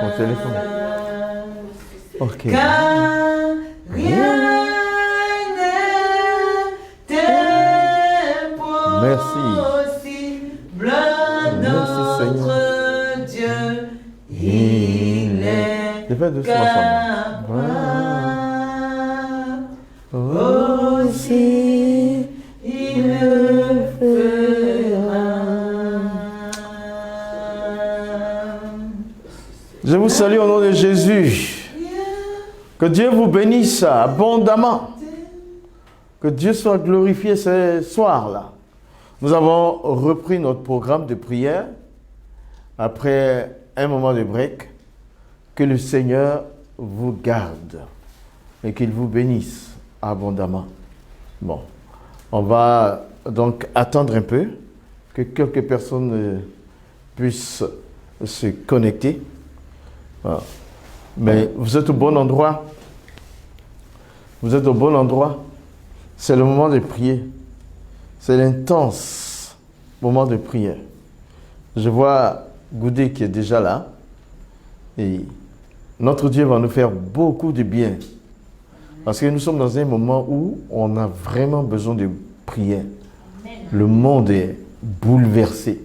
Mon téléphone. Ok. Car rien n'était possible. Merci Seigneur. Dieu, il est Je fais doucement aussi, il le fera. Je vous salue au nom de Jésus. Que Dieu vous bénisse abondamment. Que Dieu soit glorifié ce soir-là. Nous avons repris notre programme de prière après un moment de break. Que le Seigneur vous garde et qu'il vous bénisse abondamment. Bon, on va donc attendre un peu que quelques personnes puissent se connecter. Voilà. Mais vous êtes au bon endroit. Vous êtes au bon endroit. C'est le moment de prier. C'est l'intense moment de prière. Je vois Goudé qui est déjà là. Et notre Dieu va nous faire beaucoup de bien. Parce que nous sommes dans un moment où on a vraiment besoin de prière. Le monde est bouleversé.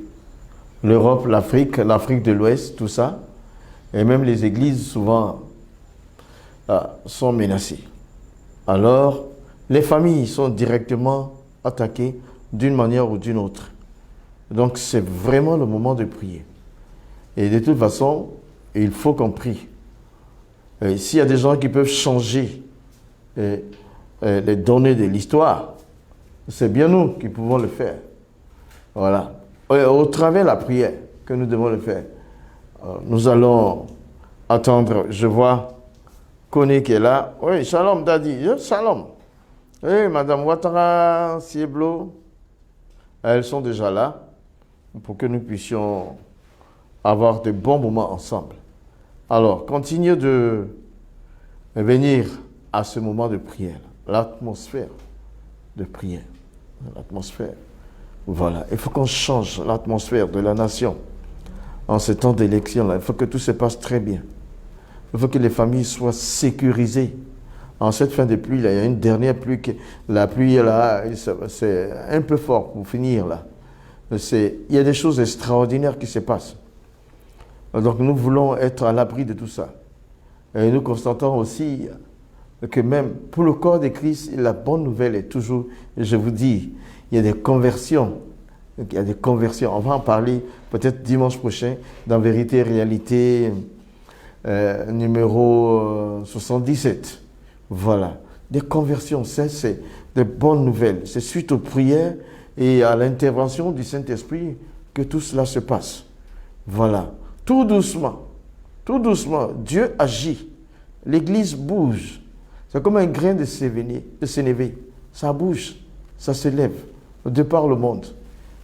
L'Europe, l'Afrique de l'Ouest, tout ça. Et même les églises, souvent, sont menacées. Alors, les familles sont directement attaquées d'une manière ou d'une autre. Donc, c'est vraiment le moment de prier. Et de toute façon, il faut qu'on prie. S'il y a des gens qui peuvent changer les données de l'histoire, c'est bien nous qui pouvons le faire. Voilà. Au travers de la prière que nous devons le faire. Nous allons attendre. Je vois Koné qui est là. Oui, shalom, Daddy. Shalom. Oui, Madame Ouattara, Sieblo. Elles sont déjà là pour que nous puissions avoir de bons moments ensemble. Alors, continuez de venir à ce moment de prière. L'atmosphère de prière. L'atmosphère. Voilà. Il faut qu'on change l'atmosphère de la nation. En ce temps d'élection, il faut que tout se passe très bien. Il faut que les familles soient sécurisées. En cette fin de pluie, là, il y a une dernière pluie. La pluie, là, c'est un peu fort pour finir, là. Il y a des choses extraordinaires qui se passent. Donc, nous voulons être à l'abri de tout ça. Et nous constatons aussi que même pour le corps de Christ, la bonne nouvelle est toujours, je vous dis, il y a des conversions. Il y a des conversions. On va en parler peut-être dimanche prochain dans Vérité et Réalité numéro 77. Voilà. Des conversions, c'est des bonnes nouvelles. C'est suite aux prières et à l'intervention du Saint-Esprit que tout cela se passe. Voilà. Tout doucement, Dieu agit. L'Église bouge. C'est comme un grain de sénévé. Ça bouge, ça se lève de par le monde.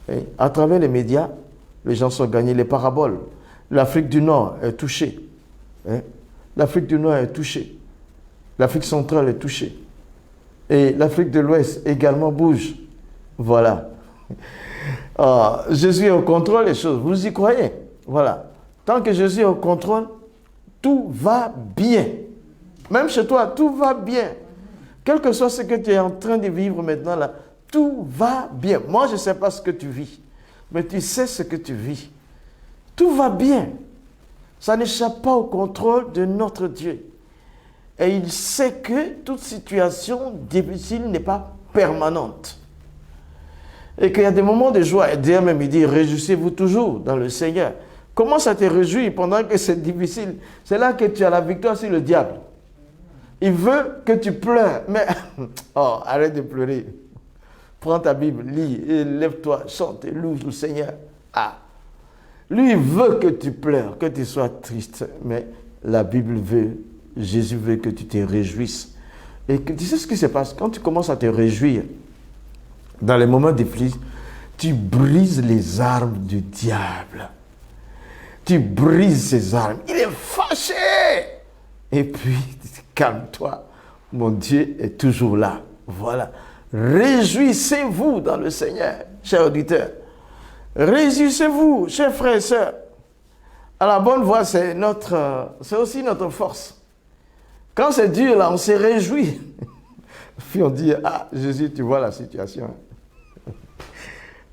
Et à travers les médias, les gens sont gagnés. Les paraboles. L'Afrique du Nord est touchée. L'Afrique du Nord est touchée. L'Afrique centrale est touchée. Et l'Afrique de l'Ouest également bouge. Voilà. Jésus est au contrôle des choses. Vous y croyez? Voilà. Tant que Jésus est au contrôle, tout va bien. Même chez toi, tout va bien. Quel que soit ce que tu es en train de vivre maintenant, là, tout va bien. Moi, je ne sais pas ce que tu vis, mais tu sais ce que tu vis. Tout va bien. Ça n'échappe pas au contrôle de notre Dieu. Et il sait que toute situation difficile n'est pas permanente. Et qu'il y a des moments de joie. Et d'ailleurs, même il dit, réjouissez-vous toujours dans le Seigneur. Commence à te réjouir pendant que c'est difficile. C'est là que tu as la victoire sur le diable. Il veut que tu pleures. Mais, arrête de pleurer. Prends ta Bible, lis, et lève-toi, chante, et loue le Seigneur. Lui, il veut que tu pleures, que tu sois triste. Mais la Bible veut, Jésus veut que tu te réjouisses. Et que, tu sais ce qui se passe? Quand tu commences à te réjouir, dans les moments difficiles, tu brises les armes du diable. Tu brises ses armes. Il est fâché. Et puis, calme-toi. Mon Dieu est toujours là. Voilà. Réjouissez-vous dans le Seigneur, chers auditeurs. Réjouissez-vous, chers frères et sœurs. À la bonne voie, c'est aussi notre force. Quand c'est dur, là, on se réjouit. Puis on dit, ah, Jésus, tu vois la situation.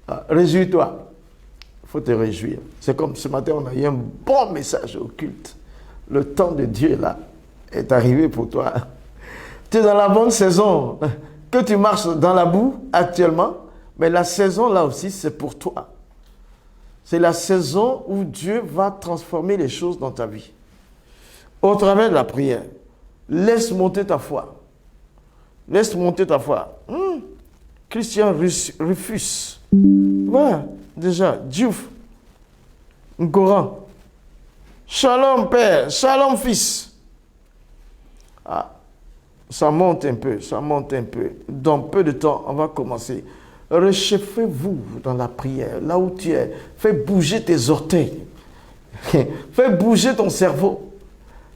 Ah, réjouis-toi. Il faut te réjouir. C'est comme ce matin, on a eu un bon message au culte. Le temps de Dieu, là, est arrivé pour toi. Tu es dans la bonne saison. Que tu marches dans la boue actuellement, mais la saison, là aussi, c'est pour toi. C'est la saison où Dieu va transformer les choses dans ta vie. Au travers de la prière, laisse monter ta foi. Laisse monter ta foi. Christian Rufus. Voilà, déjà, Diouf. Ngoran. Shalom Père, Shalom Fils. Ah, ça monte un peu, ça monte un peu. Dans peu de temps, on va commencer. Réchauffez-vous dans la prière, là où tu es. Fais bouger tes orteils. Fais bouger ton cerveau.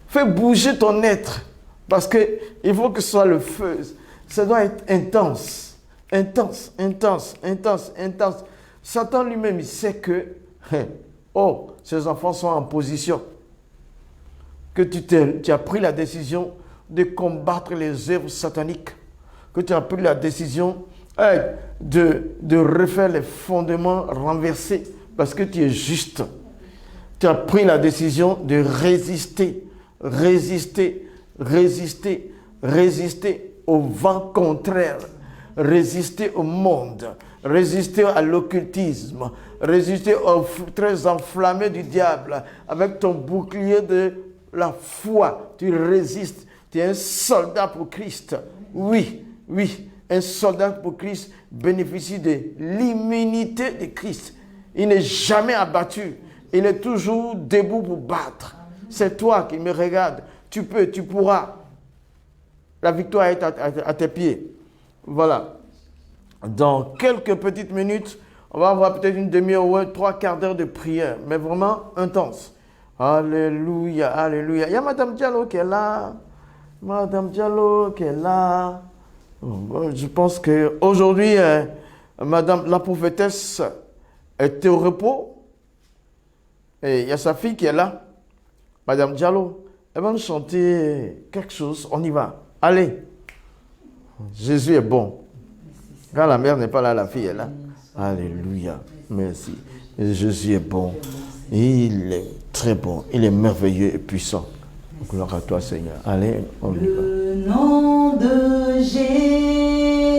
Fais bouger ton être. Parce qu'il faut que ce soit le feu. Ça doit être intense. Intense, intense, intense, intense. Satan lui-même, il sait que, ses enfants sont en position. Que tu as pris la décision de combattre les œuvres sataniques. Que tu as pris la décision de refaire les fondements renversés parce que tu es juste. Tu as pris la décision de résister, résister, résister, résister au vent contraire, résister au monde, résister à l'occultisme, résister aux très enflammés du diable avec ton bouclier de la foi. Tu résistes, tu es un soldat pour Christ. Oui, oui. Un soldat pour Christ bénéficie de l'immunité de Christ. Il n'est jamais abattu. Il est toujours debout pour battre. C'est toi qui me regardes. Tu peux, tu pourras. La victoire est à tes pieds. Voilà. Dans quelques petites minutes, on va avoir peut-être une demi-heure ou 3/4 d'heure de prière, mais vraiment intense. Alléluia, alléluia. Il y a Madame Diallo qui est là. Madame Diallo qui est là. Je pense qu'aujourd'hui, Madame la prophétesse était au repos. Et il y a sa fille qui est là. Madame Diallo, elle va nous chanter quelque chose. On y va. Allez. Jésus est bon. Quand la mère n'est pas là, la fille est là. Alléluia. Merci. Jésus est bon. Il est très bon. Il est merveilleux et puissant. Gloire à toi, Seigneur. Allez, on y va. Le nom de Jésus,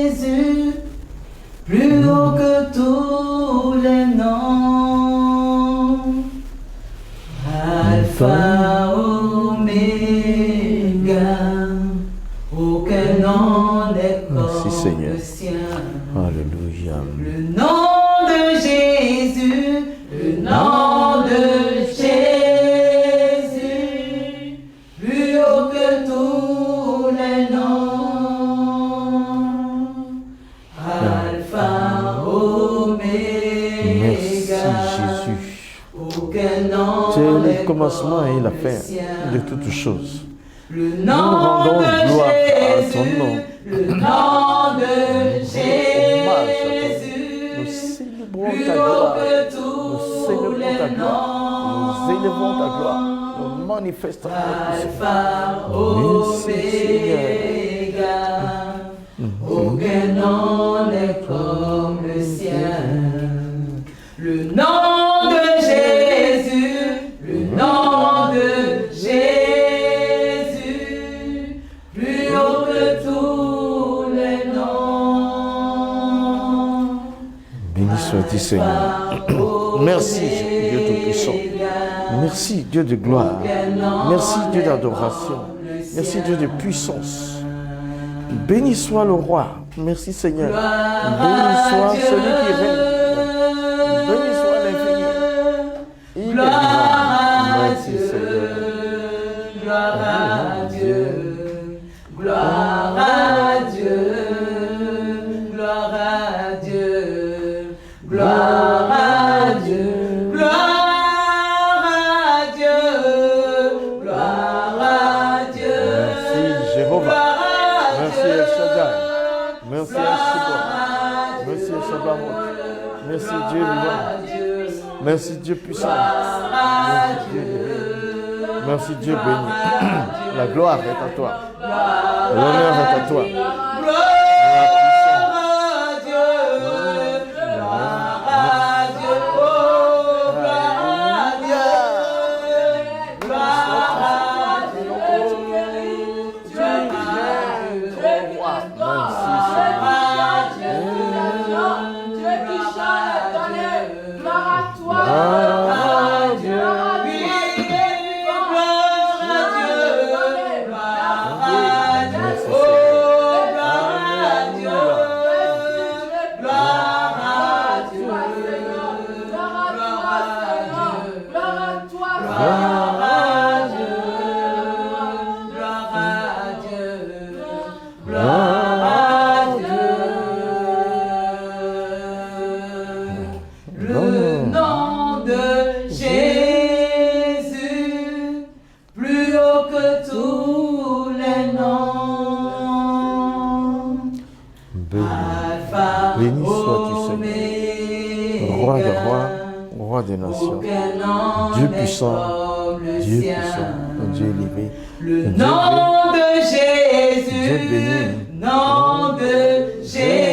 plus haut que tous les noms. Alpha, Oméga, aucun nom n'est comme le sien. Alléluia. Le nom de Jésus, le nom de Jésus, plus haut que tous les noms. Alpha, Oméga. Merci Jésus. Aucun nom C'est le n'est commencement et la comme fin le sien. de toutes choses. Le Nous nom rendons de gloire à ton Jésus, nom. le nom de Jésus. Nous Jésus, célébrons plus ta haut gloire. que Nous tous célébrons ta les gloire. Nous élevons ta gloire. noms. Nous manifestons ta puissance. Alpha, Merci, Oméga, aucun nom n'est comme le sien. Le nom de Jésus, le nom de Jésus, plus haut que tous les noms. Béni sois-tu, Seigneur. Merci, Dieu Tout-Puissant. Merci, Dieu de gloire. Merci, Dieu d'adoration. Merci, Dieu de puissance. Béni soit le roi. Merci, Seigneur. Béni soit celui qui règne. Béni soit l'infini. Il est grand. Merci, Seigneur. Gloire à Dieu, gloire à Dieu, gloire à Dieu, gloire à Dieu, gloire à Dieu, gloire à Dieu. Merci, Jéhovah. Merci, El Shaddai. Merci, El Shibor. Merci, El Shabbat. Merci, Dieu Dieu vivant. Merci Dieu puissant. Merci Dieu béni. La gloire est à toi. L'honneur est à toi. Des nations, Dieu puissant, Dieu élevé, le nom de Jésus, Dieu béni, nom de Jésus,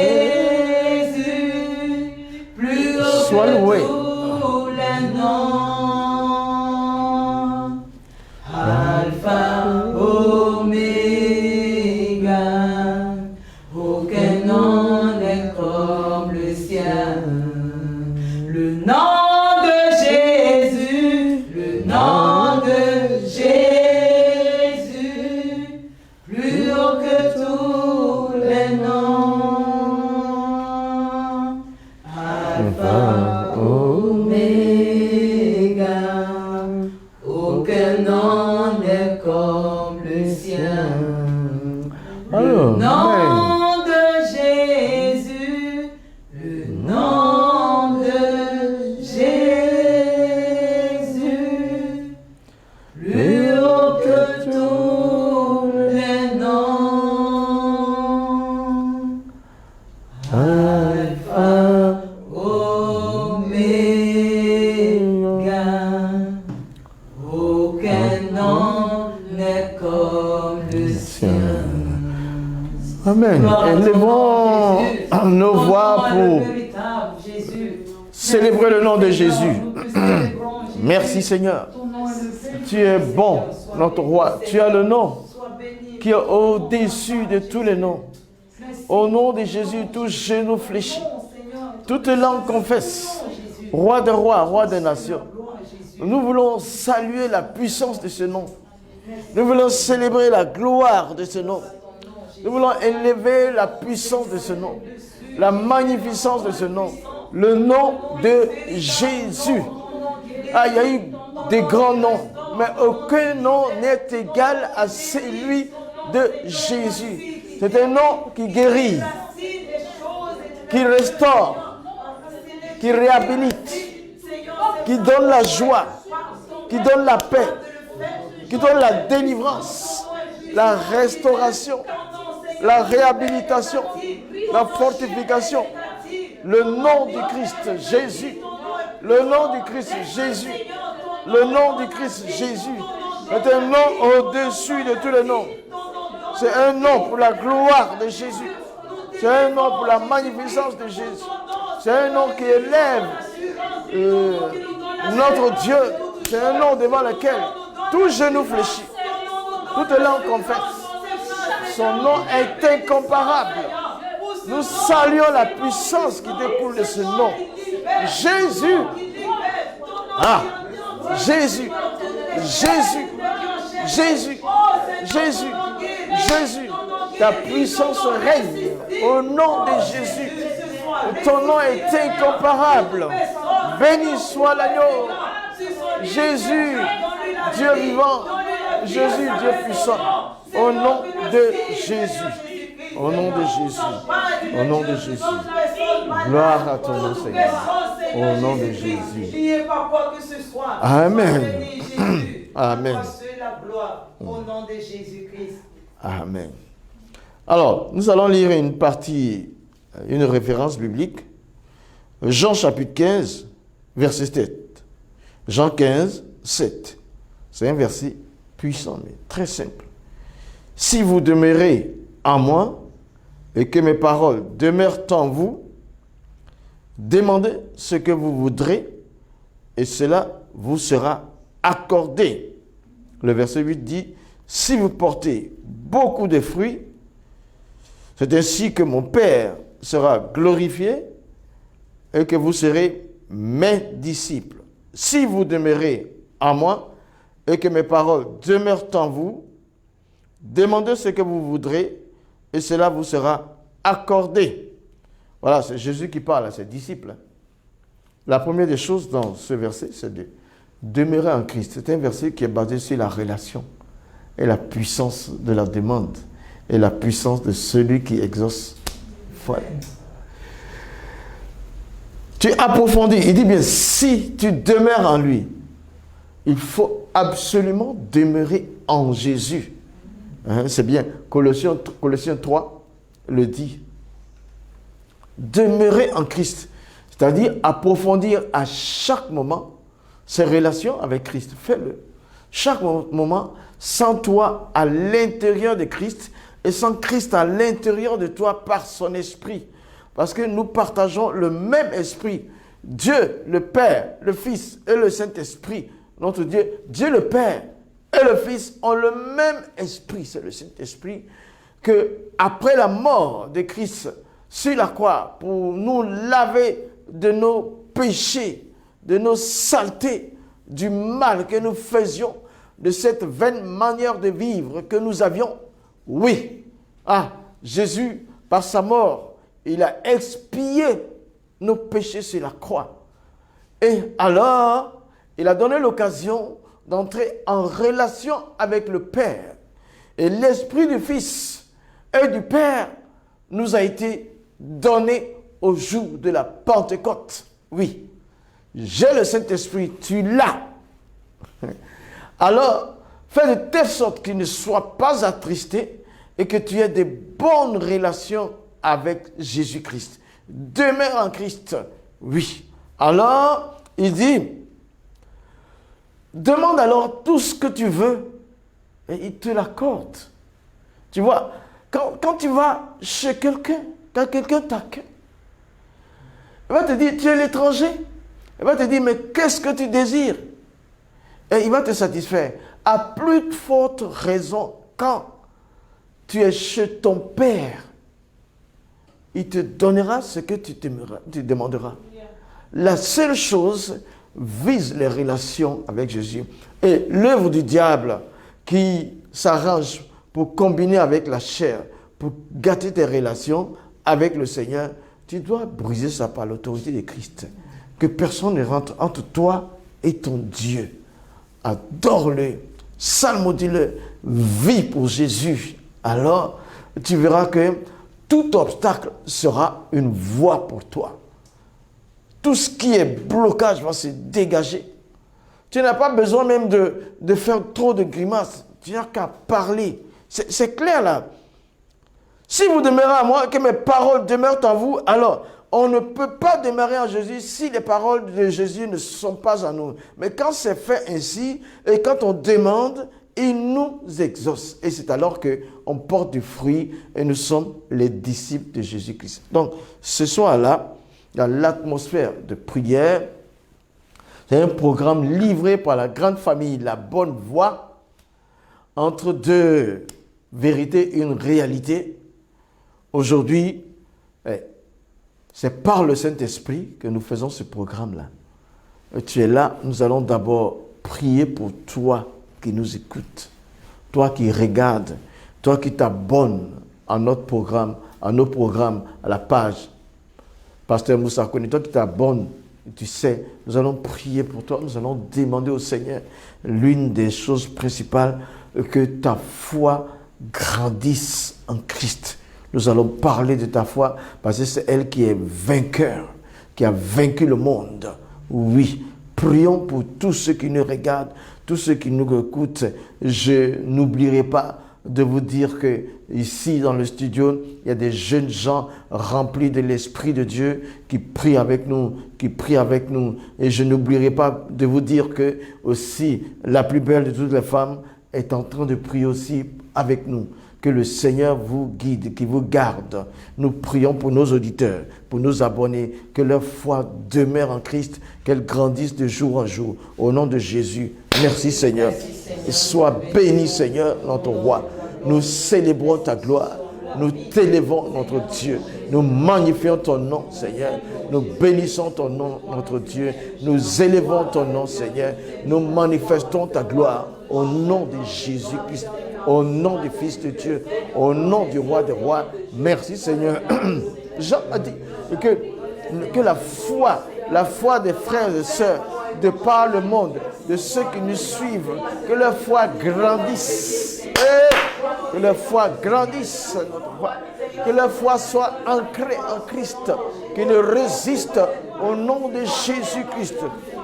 plus haut sois loué. que tous les noms, Alpha, Oméga, aucun nom n'est comme le sien, le nom Amen. Élevons nos voix pour célébrer le nom de Jésus. Merci Seigneur. Tu es bon, notre roi. Tu as le nom qui est au-dessus de tous les noms. Au nom de Jésus, tout genou fléchit. Toute langue confesse. Roi de rois, roi des nations. Nous voulons saluer la puissance de ce nom. Nous voulons célébrer la gloire de ce nom. Nous voulons élever la puissance de ce nom, la magnificence de ce nom, le nom de Jésus. Ah, il y a eu des grands noms, mais aucun nom n'est égal à celui de Jésus. C'est un nom qui guérit, qui restaure, qui réhabilite, qui donne la joie, qui donne la paix, qui donne la délivrance, la restauration, la réhabilitation, la fortification. Le nom du Christ Jésus, le nom du Christ Jésus, le nom du Christ Jésus est un nom au-dessus de tous les noms. C'est un nom pour la gloire de Jésus. C'est un nom pour la magnificence de Jésus. C'est un nom qui élève notre Dieu. C'est un nom devant lequel tout genou fléchit, toute langue confesse. Son nom est incomparable. Nous saluons la puissance qui découle de ce nom. Jésus. Ah, Jésus. Jésus. Jésus. Jésus. Jésus. Ta puissance règne au nom de Jésus. Ton nom est incomparable. Béni soit l'agneau. Jésus, Dieu vivant. Jésus, Dieu puissant. Au nom de Jésus. Au nom de Jésus. Au nom de Jésus. Gloire à ton nom, Seigneur. Au nom de Jésus. Amen. Amen. Au nom de Jésus-Christ. Amen. Alors, nous allons lire une partie, une référence biblique Jean chapitre 15, verset 7. Jean 15, 7. C'est un verset puissant, mais très simple. Si vous demeurez en moi et que mes paroles demeurent en vous, demandez ce que vous voudrez et cela vous sera accordé. Le verset 8 dit, si vous portez beaucoup de fruits, c'est ainsi que mon Père sera glorifié et que vous serez mes disciples. Si vous demeurez en moi et que mes paroles demeurent en vous, demandez ce que vous voudrez et cela vous sera accordé. Voilà, c'est Jésus qui parle à ses disciples. La première des choses dans ce verset, c'est de demeurer en Christ. C'est un verset qui est basé sur la relation et la puissance de la demande et la puissance de celui qui exauce. Voilà. Tu approfondis. Il dit bien, si tu demeures en lui, il faut absolument demeurer en Jésus. Hein, c'est bien, Colossiens 3 le dit. Demeurer en Christ, c'est-à-dire approfondir à chaque moment ses relations avec Christ. Fais-le. Chaque moment, sans toi à l'intérieur de Christ et sans Christ à l'intérieur de toi par son esprit. Parce que nous partageons le même esprit. Dieu, le Père, le Fils et le Saint-Esprit. Notre Dieu, Dieu le Père et le Fils ont le même esprit. C'est le Saint-Esprit que après la mort de Christ sur la croix pour nous laver de nos péchés, de nos saletés, du mal que nous faisions, de cette vaine manière de vivre que nous avions. Oui, Jésus, par sa mort, il a expié nos péchés sur la croix. Et alors, il a donné l'occasion d'entrer en relation avec le Père. Et l'Esprit du Fils et du Père nous a été donné au jour de la Pentecôte. Oui, j'ai le Saint-Esprit, tu l'as. Alors, fais de telle sorte qu'il ne soit pas attristé et que tu aies de bonnes relations avec Jésus-Christ. Demeure en Christ. Oui. Alors, il dit, demande alors tout ce que tu veux et il te l'accorde. Tu vois, quand tu vas chez quelqu'un, quand quelqu'un t'accueille, il va te dire, tu es l'étranger. Il va te dire, mais qu'est-ce que tu désires? Et il va te satisfaire. À plus de forte raison, quand tu es chez ton Père, il te donnera ce que tu demanderas. La seule chose vise les relations avec Jésus. Et l'œuvre du diable qui s'arrange pour combiner avec la chair, pour gâter tes relations avec le Seigneur, tu dois briser ça par l'autorité de Christ. Que personne ne rentre entre toi et ton Dieu. Adore-le, psalmodie-le, vis pour Jésus. Alors, tu verras que tout obstacle sera une voie pour toi. Tout ce qui est blocage va se dégager. Tu n'as pas besoin même de faire trop de grimaces. Tu n'as qu'à parler. C'est clair là. Si vous demeurez à moi, que mes paroles demeurent en vous, alors on ne peut pas demeurer en Jésus si les paroles de Jésus ne sont pas en nous. Mais quand c'est fait ainsi, et quand on demande, il nous exauce. Et c'est alors qu'on porte du fruit et nous sommes les disciples de Jésus-Christ. Donc, ce soir-là, dans l'atmosphère de prière, c'est un programme livré par la grande famille La Bonne Voix, entre deux vérités et une réalité. Aujourd'hui, c'est par le Saint-Esprit que nous faisons ce programme-là. Tu es là, nous allons d'abord prier pour toi qui nous écoutes, toi qui regardes, toi qui t'abonnes à notre programme, à nos programmes, à la page. Pasteur Moussa Kone, toi qui t'abonnes, tu sais, nous allons prier pour toi, nous allons demander au Seigneur l'une des choses principales, que ta foi grandisse en Christ. Nous allons parler de ta foi parce que c'est elle qui est vainqueur, qui a vaincu le monde. Oui, prions pour tous ceux qui nous regardent, tous ceux qui nous écoutent. Je n'oublierai pas de vous dire que ici dans le studio, il y a des jeunes gens remplis de l'Esprit de Dieu qui prient avec nous, Et je n'oublierai pas de vous dire que aussi la plus belle de toutes les femmes est en train de prier aussi avec nous. Que le Seigneur vous guide, qu'il vous garde. Nous prions pour nos auditeurs, pour nos abonnés, que leur foi demeure en Christ, qu'elle grandisse de jour en jour. Au nom de Jésus, merci Seigneur. Et sois béni Seigneur, notre roi. Nous célébrons ta gloire. Nous t'élevons notre Dieu. Nous magnifions ton nom Seigneur. Nous bénissons ton nom notre Dieu. Nous élevons ton nom Seigneur. Nous manifestons ta gloire au nom de Jésus-Christ. Au nom du Fils de Dieu, au nom du Roi des Rois, merci Seigneur. Jean a dit que la foi des frères et sœurs, de par le monde, de ceux qui nous suivent, que leur foi grandisse. Que leur foi grandisse, notre foi. Que leur foi soit ancrée en Christ, qu'ils résistent au nom de Jésus-Christ,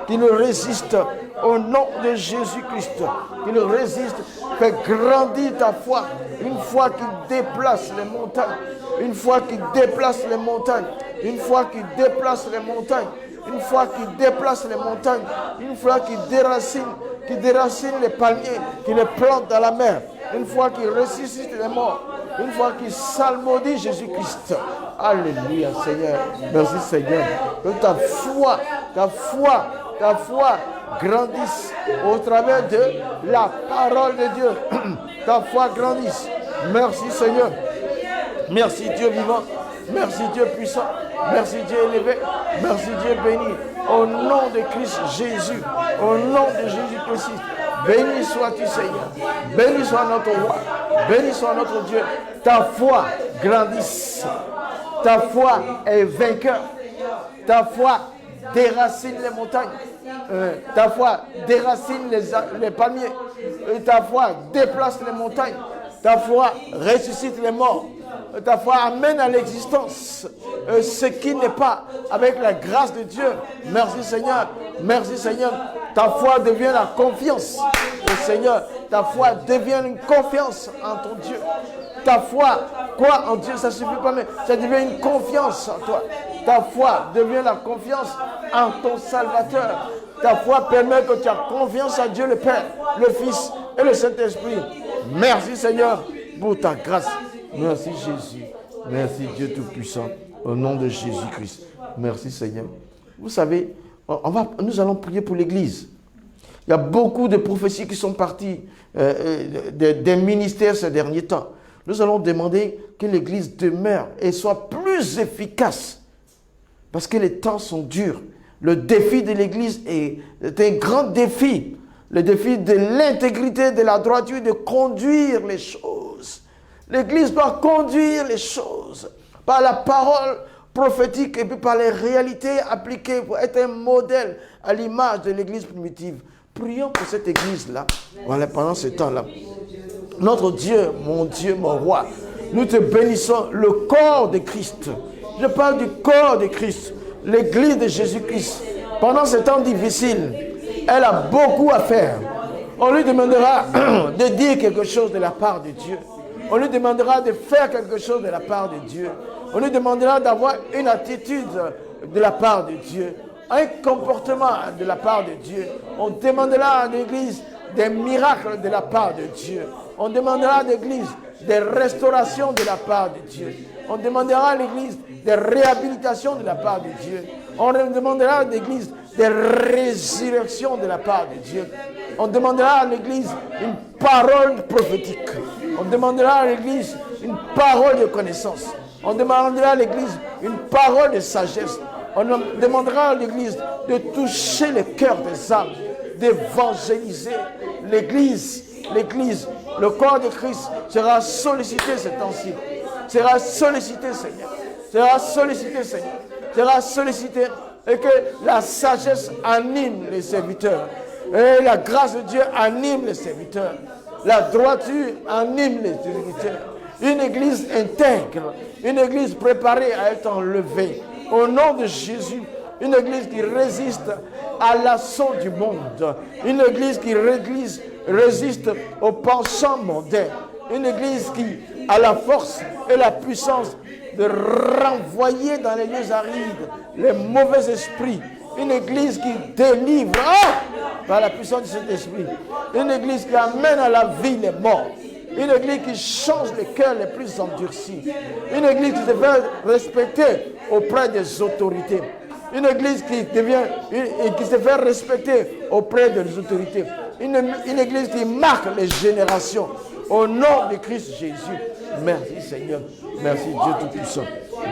qu'ils résistent au nom de Jésus-Christ, qu'ils résistent. Fais grandir ta foi, une foi qui déplace les montagnes, une foi qui déplace les montagnes, une foi qui déplace les montagnes, une foi qui déplace les montagnes, une foi qui déracine les palmiers, qui les plante dans la mer, une foi qui ressuscite les morts, une foi qui salmodie Jésus-Christ. Alléluia Seigneur, merci Seigneur, que ta foi grandisse au travers de la parole de Dieu. Ta foi grandisse. Merci Seigneur. Merci Dieu vivant. Merci Dieu puissant. Merci Dieu élevé. Merci Dieu béni. Au nom de Christ Jésus. Au nom de Jésus-Christ. Béni sois-tu Seigneur. Béni soit notre roi. Béni soit notre Dieu. Ta foi grandisse. Ta foi est vainqueur. Ta foi déracine les montagnes. Ta foi déracine les palmiers. Ta foi déplace les montagnes. Ta foi ressuscite les morts. Ta foi amène à l'existence ce qui n'est pas, avec la grâce de Dieu. Merci Seigneur. Merci Seigneur. Ta foi devient la confiance au Seigneur. Ta foi devient une confiance en ton Dieu. Ta foi, quoi en Dieu, ça ne suffit pas, mais ça devient une confiance en toi. Ta foi devient la confiance en ton Salvateur. Ta foi permet que tu as confiance à Dieu le Père, le Fils et le Saint-Esprit. Merci Seigneur pour ta grâce. Merci Jésus. Merci Dieu Tout-Puissant. Au nom de Jésus-Christ. Merci Seigneur. Vous savez, nous allons prier pour l'Église. Il y a beaucoup de prophéties qui sont parties des ministères ces derniers temps. Nous allons demander que l'Église demeure et soit plus efficace. Parce que les temps sont durs. Le défi de l'Église est un grand défi. Le défi de l'intégrité, de la droiture, de conduire les choses. L'Église doit conduire les choses par la parole prophétique et puis par les réalités appliquées pour être un modèle à l'image de l'Église primitive. Prions pour cette Église-là, voilà, pendant ce temps-là. Notre Dieu, mon roi, nous te bénissons, le corps de Christ. Je parle du corps de Christ, l'Église de Jésus-Christ. Pendant ce temps difficile, elle a beaucoup à faire. On lui demandera de dire quelque chose de la part de Dieu. On lui demandera de faire quelque chose de la part de Dieu. On lui demandera d'avoir une attitude de la part de Dieu, un comportement de la part de Dieu. On demandera à l'Église des miracles de la part de Dieu. On demandera à l'Église des restaurations de la part de Dieu. On demandera à l'Église des réhabilitations de la part de Dieu. On demandera à l'Église des résurrections de la part de Dieu. On demandera à l'Église une parole prophétique. On demandera à l'Église une parole de connaissance. On demandera à l'Église une parole de sagesse. On demandera à l'Église de toucher le cœur des âmes, d'évangéliser l'Église. L'Église, le corps de Christ sera sollicité ces temps-ci. Sera sollicité, Seigneur. Sera sollicité, Seigneur. Sera sollicité et que la sagesse anime les serviteurs. Et la grâce de Dieu anime les serviteurs. La droiture anime les serviteurs. Une église intègre, une église préparée à être enlevée. Au nom de Jésus, une église qui résiste à l'assaut du monde. Une église qui résiste aux penchants mondains. Une église qui a la force et la puissance de renvoyer dans les lieux arides les mauvais esprits. Une église qui délivre par la puissance de cet esprit. Une église qui amène à la vie les morts. Une église qui change les cœurs les plus endurcis. Une église qui se fait respecter auprès des autorités. Une église qui se fait respecter auprès des autorités. Une église qui marque les générations. Au nom de Christ Jésus. Merci Seigneur. Merci Dieu Tout-Puissant.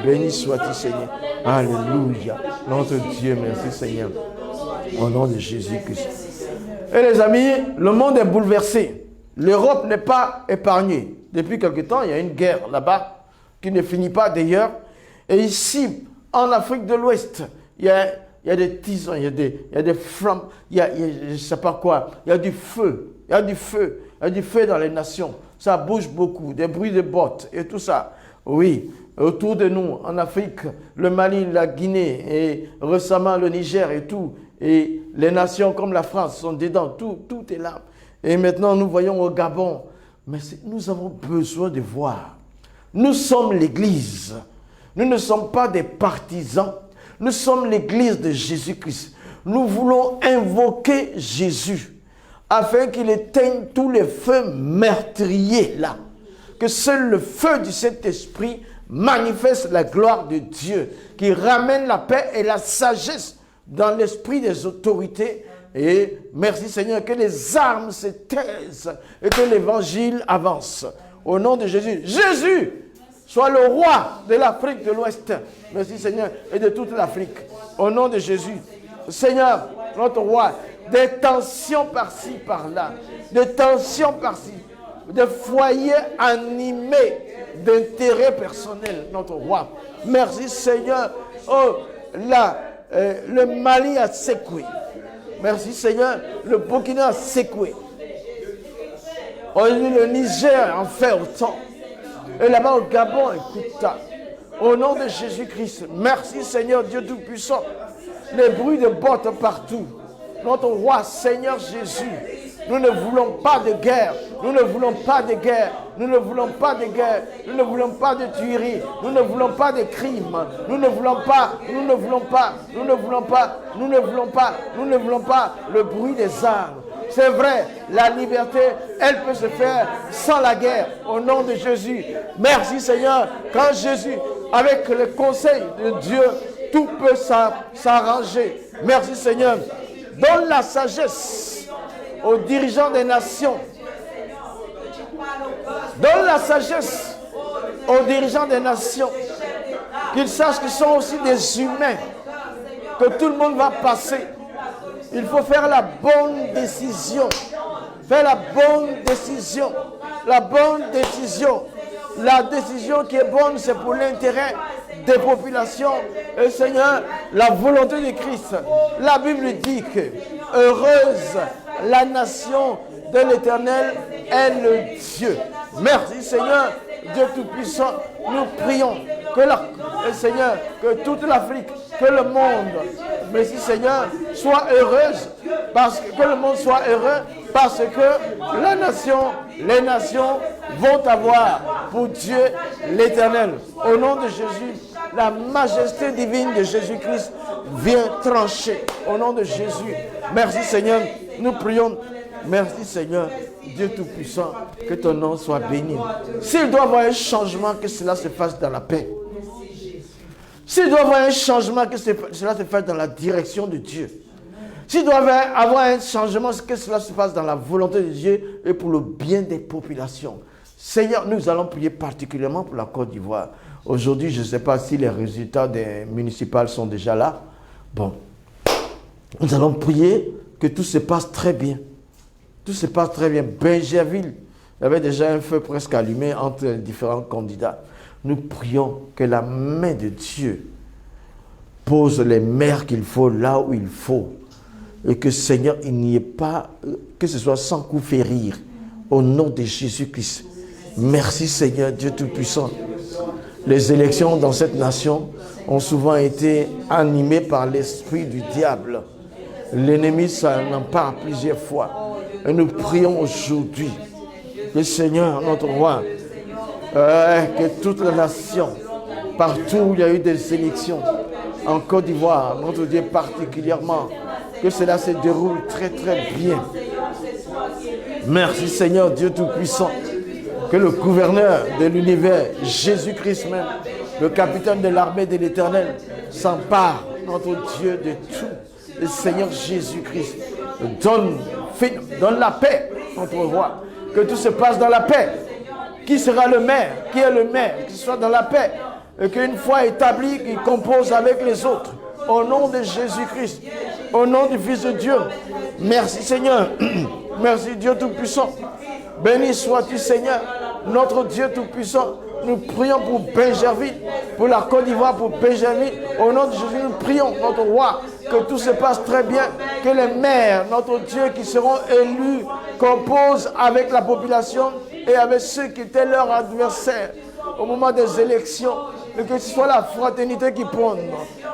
Béni sois-tu Seigneur. Alléluia. Notre Dieu, merci Seigneur. Au nom de Jésus-Christ. Et les amis, le monde est bouleversé. L'Europe n'est pas épargnée. Depuis quelque temps, il y a une guerre là-bas qui ne finit pas d'ailleurs. Et ici, en Afrique de l'Ouest, il y a des tisons, il y a des flammes, il y a je ne sais pas quoi, il y a du feu, il y a du feu. Il y a du feu dans les nations. Ça bouge beaucoup, des bruits de bottes et tout ça. Oui, autour de nous, en Afrique, le Mali, la Guinée et récemment le Niger et tout. Et les nations comme la France sont dedans. Tout est là. Et maintenant, nous voyons au Gabon. Mais nous avons besoin de voir. Nous sommes l'Église. Nous ne sommes pas des partisans. Nous sommes l'Église de Jésus-Christ. Nous voulons invoquer Jésus, afin qu'il éteigne tous les feux meurtriers là. Que seul le feu du Saint-Esprit manifeste la gloire de Dieu, qui ramène la paix et la sagesse dans l'esprit des autorités. Et merci Seigneur, que les armes se taisent et que l'évangile avance. Au nom de Jésus. Jésus soit le roi de l'Afrique de l'Ouest. Merci Seigneur, et de toute l'Afrique. Au nom de Jésus. Seigneur, notre roi, des tensions par-ci, par-là, des tensions par-ci, des foyers animés d'intérêts personnels, notre roi. Merci Seigneur. Oh, là, le Mali a secoué. Merci Seigneur, le Burkina a secoué. Oh, le Niger en fait autant. Et là-bas au Gabon, écoute, au nom de Jésus-Christ, merci Seigneur Dieu Tout-Puissant. Les bruits de bottes partout. Notre roi, Seigneur Jésus, nous ne voulons pas de guerre, nous ne voulons pas de guerre, nous ne voulons pas de guerre, nous ne voulons pas de tuerie, nous ne voulons pas de crimes, nous ne voulons pas, nous ne voulons pas, nous ne voulons pas, nous ne voulons pas, nous ne voulons pas le bruit des armes. C'est vrai, la liberté, elle peut se faire sans la guerre, au nom de Jésus. Merci Seigneur, quand Jésus, avec le conseil de Dieu, tout peut s'arranger. Merci Seigneur. Donne la sagesse aux dirigeants des nations. Donne la sagesse aux dirigeants des nations. Qu'ils sachent qu'ils sont aussi des humains. Que tout le monde va passer. Il faut faire la bonne décision. Faire la bonne décision. La bonne décision. La décision qui est bonne, c'est pour l'intérêt des populations. Et Seigneur, la volonté de Christ. La Bible dit que heureuse la nation de l'Éternel est le Dieu. Merci Seigneur, Dieu Tout-Puissant. Nous prions que Seigneur, que toute l'Afrique, que le monde, merci Seigneur, soit heureuse, que le monde soit heureux, parce que les nations vont avoir pour Dieu l'Éternel. Au nom de Jésus, la majesté divine de Jésus-Christ vient trancher. Au nom de Jésus, merci Seigneur, nous prions. Merci Seigneur, Dieu Tout-Puissant, que ton nom soit béni. S'il doit y avoir un changement, que cela se fasse dans la paix. S'il doit y avoir un changement, que cela se fasse dans la direction de Dieu. S'il doit y avoir un changement, que cela se passe dans la volonté de Dieu et pour le bien des populations. Seigneur, nous allons prier particulièrement pour la Côte d'Ivoire. Aujourd'hui, je ne sais pas si les résultats des municipales sont déjà là. Bon, nous allons prier que tout se passe très bien. Tout se passe très bien. Benjerville, il y avait déjà un feu presque allumé entre les différents candidats. Nous prions que la main de Dieu pose les maires qu'il faut là où il faut. Et que Seigneur, il n'y ait pas, que ce soit sans coup férir. Au nom de Jésus-Christ. Merci Seigneur, Dieu Tout-Puissant. Les élections dans cette nation ont souvent été animées par l'esprit du diable. L'ennemi s'en empare plusieurs fois. Et nous prions aujourd'hui Le Seigneur, notre roi, que toute la nation, partout où il y a eu des élections, en Côte d'Ivoire, notre Dieu particulièrement, que cela se déroule très très bien. Merci Seigneur Dieu Tout-Puissant, que le gouverneur de l'univers, Jésus-Christ même, le capitaine de l'armée de l'Éternel, s'empare, notre Dieu, de tout. Le Seigneur Jésus-Christ donne la paix, notre roi, que tout se passe dans la paix. Qui sera le maire? Qui est le maire? Qu'il soit dans la paix. Et qu'une fois établi, qu'il compose avec les autres. Au nom de Jésus-Christ. Au nom du Fils de Dieu. Merci Seigneur. Merci Dieu Tout-Puissant. Béni sois-tu Seigneur, notre Dieu Tout-Puissant. Nous prions pour Benjerville, pour la Côte d'Ivoire, pour Benjerville. Au nom de Jésus, nous prions, notre roi, que tout se passe très bien, que les maires, notre Dieu, qui seront élus, composent avec la population et avec ceux qui étaient leurs adversaires au moment des élections, et que ce soit la fraternité qui prône.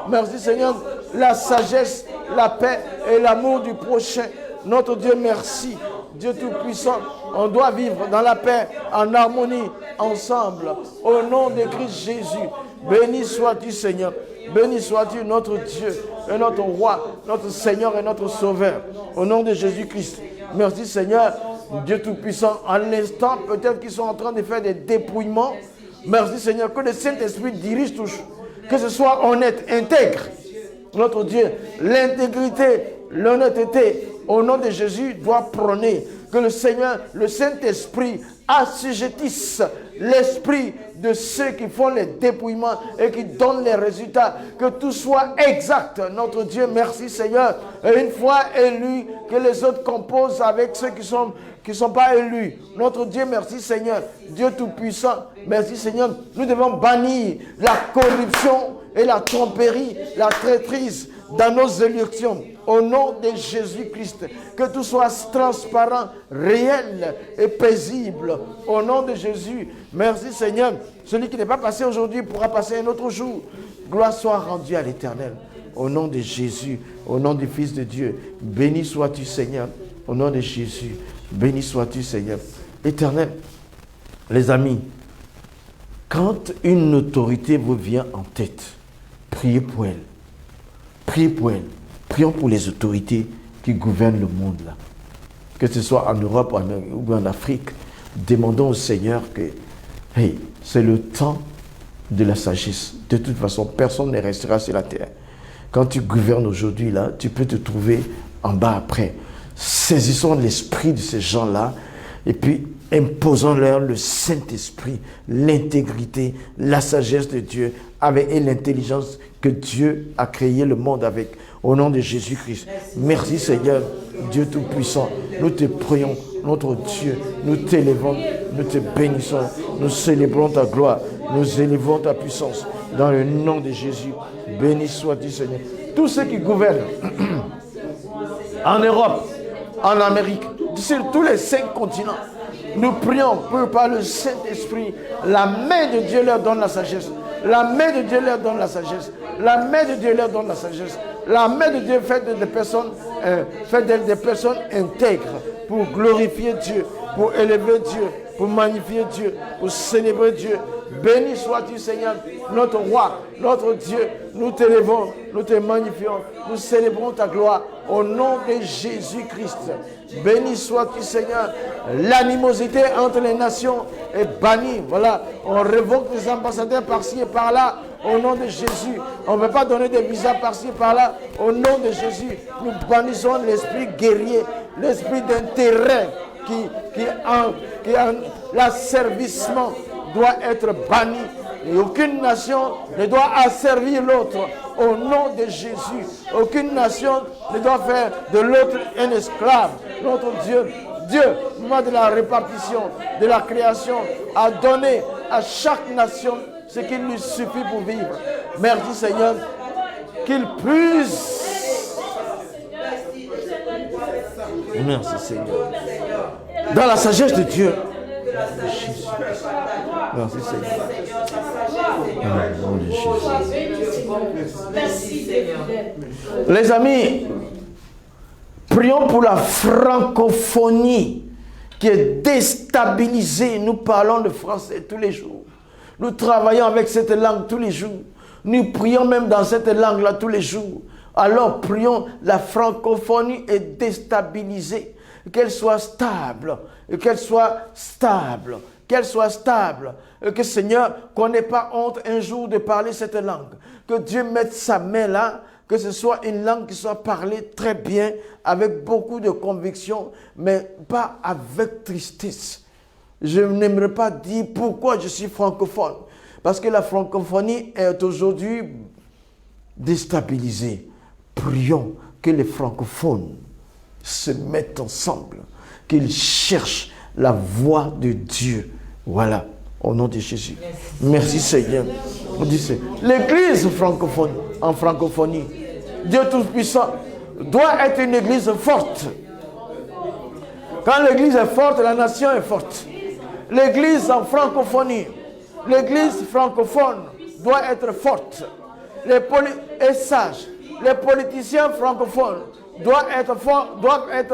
Merci Seigneur, la sagesse, la paix et l'amour du prochain. Notre Dieu, merci. Dieu Tout-Puissant, on doit vivre dans la paix, en harmonie, ensemble. Au nom de Christ Jésus, béni sois-tu Seigneur. Béni sois-tu notre Dieu et notre roi, notre Seigneur et notre Sauveur. Au nom de Jésus-Christ. Merci Seigneur, Dieu Tout-Puissant. En l'instant, peut-être qu'ils sont en train de faire des dépouillements. Merci Seigneur, que le Saint-Esprit dirige tout. Que ce soit honnête, intègre. Notre Dieu, l'intégrité, l'honnêteté, au nom de Jésus, doit prôner que le Seigneur, le Saint-Esprit, assujettisse l'esprit de ceux qui font les dépouillements et qui donnent les résultats. Que tout soit exact. Notre Dieu, merci Seigneur. Et une fois élus, que les autres composent avec ceux qui sont pas élus. Notre Dieu, merci Seigneur. Dieu Tout-Puissant, merci Seigneur. Nous devons bannir la corruption et la tromperie, la traîtrise dans nos élections. Au nom de Jésus-Christ, que tout soit transparent, réel et paisible. Au nom de Jésus, merci Seigneur. Celui qui n'est pas passé aujourd'hui pourra passer un autre jour. Gloire soit rendue à l'Éternel. Au nom de Jésus, au nom du Fils de Dieu, béni sois-tu Seigneur. Au nom de Jésus, béni sois-tu Seigneur. Éternel, les amis, quand une autorité vous vient en tête, priez pour elle. Priez pour elle. Prions pour les autorités qui gouvernent le monde là. Que ce soit en Europe ou en Afrique. Demandons au Seigneur que hey, c'est le temps de la sagesse. De toute façon, personne ne restera sur la terre. Quand tu gouvernes aujourd'hui là, tu peux te trouver en bas après. Saisissons l'esprit de ces gens-là et puis imposons-leur le Saint-Esprit, l'intégrité, la sagesse de Dieu et l'intelligence que Dieu a créé le monde avec. Au nom de Jésus-Christ. Merci Seigneur, Dieu Tout-Puissant. Nous te prions, notre Dieu. Nous t'élevons, nous te bénissons. Nous célébrons ta gloire. Nous élevons ta puissance. Dans le nom de Jésus. Béni sois-tu Seigneur. Tous ceux qui gouvernent en Europe, en Amérique, sur tous les 5 continents, nous prions pour par le Saint-Esprit. La main de Dieu leur donne la sagesse. La main de Dieu leur donne la sagesse. La main de Dieu leur donne la sagesse. La main de Dieu fait des personnes intègres pour glorifier Dieu, pour élever Dieu, pour magnifier Dieu, pour célébrer Dieu. Béni sois-tu Seigneur, notre roi, notre Dieu. Nous t'élevons, nous te magnifions, nous célébrons ta gloire au nom de Jésus-Christ. Béni sois-tu Seigneur. L'animosité entre les nations est bannie. Voilà, on révoque les ambassadeurs par-ci et par-là. Au nom de Jésus, on ne veut pas donner des visas par-ci et par-là. Au nom de Jésus, nous bannissons l'esprit guerrier, l'esprit d'intérêt qui l'asservissement doit être banni. Et aucune nation ne doit asservir l'autre. Au nom de Jésus, aucune nation ne doit faire de l'autre un esclave. Notre Dieu, au moment de la répartition, de la création, a donné à chaque nation ce qu'il lui suffit pour vivre. Merci Seigneur, qu'il puisse. Merci Seigneur. Dans la sagesse de Dieu. Jésus. Merci Seigneur. Au nom de Jésus. Les amis, prions pour la francophonie qui est déstabilisé. Nous parlons le français tous les jours. Nous travaillons avec cette langue tous les jours. Nous prions même dans cette langue-là tous les jours. Alors prions, la francophonie est déstabilisée. Qu'elle soit stable, qu'elle soit stable, qu'elle soit stable. Que Seigneur, qu'on n'ait pas honte un jour de parler cette langue. Que Dieu mette sa main là, que ce soit une langue qui soit parlée très bien, avec beaucoup de conviction, mais pas avec tristesse. Je n'aimerais pas dire pourquoi je suis francophone. Parce que la francophonie est aujourd'hui déstabilisée. Prions que les francophones se mettent ensemble, qu'ils cherchent la voix de Dieu. Voilà, au nom de Jésus. Merci Seigneur. On dit l'église francophone, en francophonie, Dieu Tout-Puissant, doit être une église forte. Quand l'église est forte, la nation est forte. L'église en francophonie, l'église francophone doit être forte et sage. Les politiciens francophones doivent être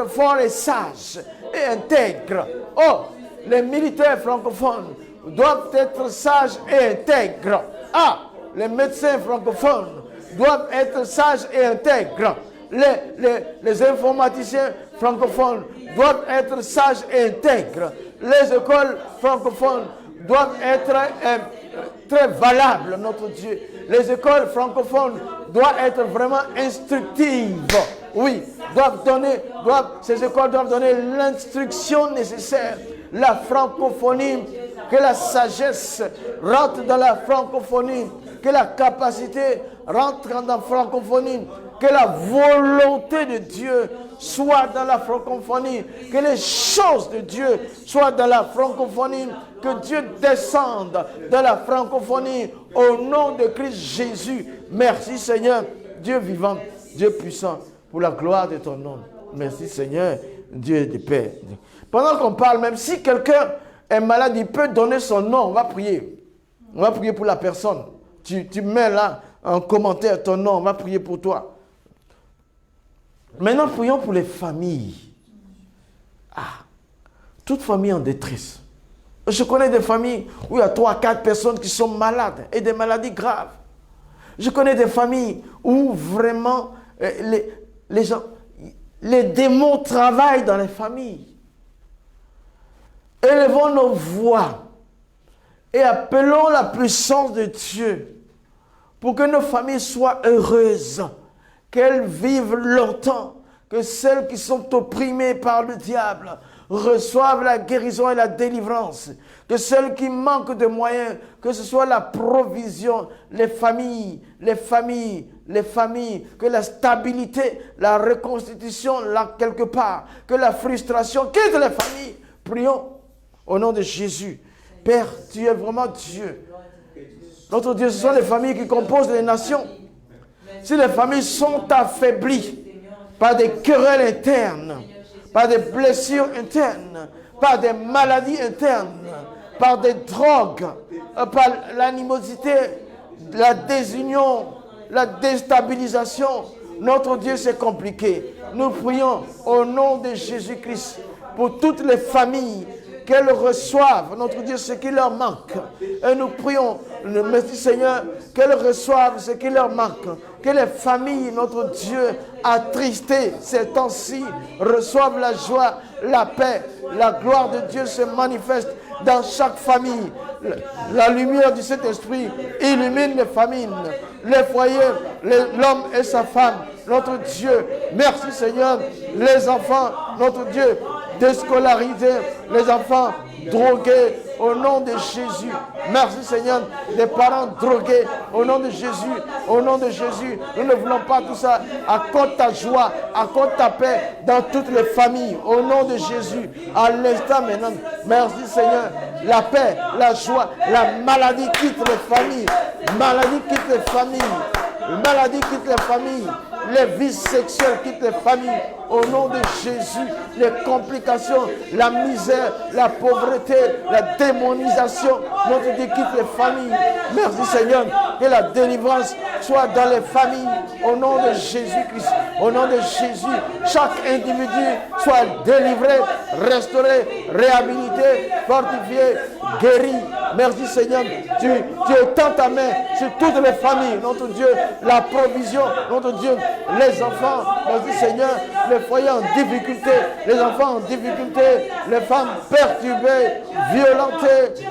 forts et sages et intègres. Oh, les militaires francophones doivent être sages et intègres. Ah, les médecins francophones doivent être sages et intègres. Les informaticiens francophones doivent être sages et intègres. Les écoles francophones doivent être très valables, notre Dieu. Les écoles francophones doivent être vraiment instructives. Oui, ces écoles doivent donner l'instruction nécessaire. La francophonie, que la sagesse rentre dans la francophonie, que la capacité rentre dans la francophonie, que la volonté de Dieu soit dans la francophonie, que les choses de Dieu soient dans la francophonie, que Dieu descende dans la francophonie au nom de Christ Jésus. Merci Seigneur, Dieu vivant, Dieu puissant, pour la gloire de ton nom. Merci Seigneur, Dieu de paix. Pendant qu'on parle, même si quelqu'un est malade, il peut donner son nom, on va prier. On va prier pour la personne. Tu mets là en commentaire ton nom, on va prier pour toi. Maintenant, prions pour les familles. Ah, toute famille en détresse. Je connais des familles où il y a 3-4 personnes qui sont malades et des maladies graves. Je connais des familles où vraiment les gens, les démons travaillent dans les familles. Élevons nos voix et appelons la puissance de Dieu pour que nos familles soient heureuses, qu'elles vivent longtemps, que celles qui sont opprimées par le diable reçoivent la guérison et la délivrance, que celles qui manquent de moyens, que ce soit la provision, les familles, que la stabilité, la reconstitution, là quelque part, que la frustration quitte les familles. Prions au nom de Jésus. Père, tu es vraiment Dieu. Notre Dieu, ce sont les familles qui composent les nations. Si les familles sont affaiblies par des querelles internes, par des blessures internes, par des maladies internes, par des drogues, par l'animosité, la désunion, la déstabilisation, notre Dieu, c'est compliqué. Nous prions au nom de Jésus-Christ pour toutes les familles, qu'elles reçoivent, notre Dieu, ce qui leur manque. Et nous prions, merci Seigneur, qu'elles reçoivent ce qui leur manque. Que les familles, notre Dieu, attristés ces temps-ci, reçoivent la joie, la paix, la gloire de Dieu se manifeste dans chaque famille. La lumière du Saint-Esprit illumine les familles, les foyers, l'homme et sa femme. Notre Dieu, merci Seigneur, les enfants, notre Dieu, déscolarisés, les enfants drogués au nom de Jésus. Merci Seigneur, les parents drogués au nom de Jésus, au nom de Jésus. Nous ne voulons pas tout ça. Accorde ta joie, accorde ta paix dans toutes les familles au nom de Jésus. À l'instant maintenant, merci Seigneur, la paix, la joie, la maladie quitte les familles. Maladie quitte les familles. Maladie quitte les familles. les vices sexuels quittent les familles. Au nom de Jésus, les complications, la misère, la pauvreté, la démonisation, notre Dieu quitte les familles. Merci Seigneur, que la délivrance soit dans les familles. Au nom de Jésus-Christ, au nom de Jésus, chaque individu soit délivré, restauré, réhabilité, fortifié, guéri. Merci Seigneur, tu étends ta main sur toutes les familles. Notre Dieu, la provision, notre Dieu, les enfants. Merci Seigneur, les foyers en difficulté, les enfants en difficulté, les femmes perturbées, violentées.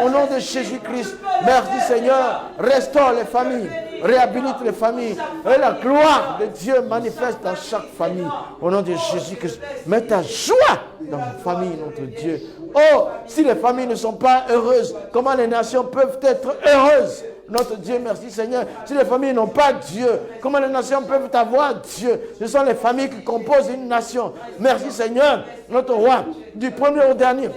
Au nom de Jésus-Christ, merci Seigneur, restaure les familles, réhabilite les familles. Et la gloire de Dieu manifeste dans chaque famille. Au nom de Jésus-Christ, mets ta joie dans la famille, notre Dieu. Oh, si les familles ne sont pas heureuses, comment les nations peuvent être heureuses? Notre Dieu, merci Seigneur. Si les familles n'ont pas Dieu, comment les nations peuvent avoir Dieu? Ce sont les familles qui composent une nation. Merci Seigneur, notre roi, du premier au dernier,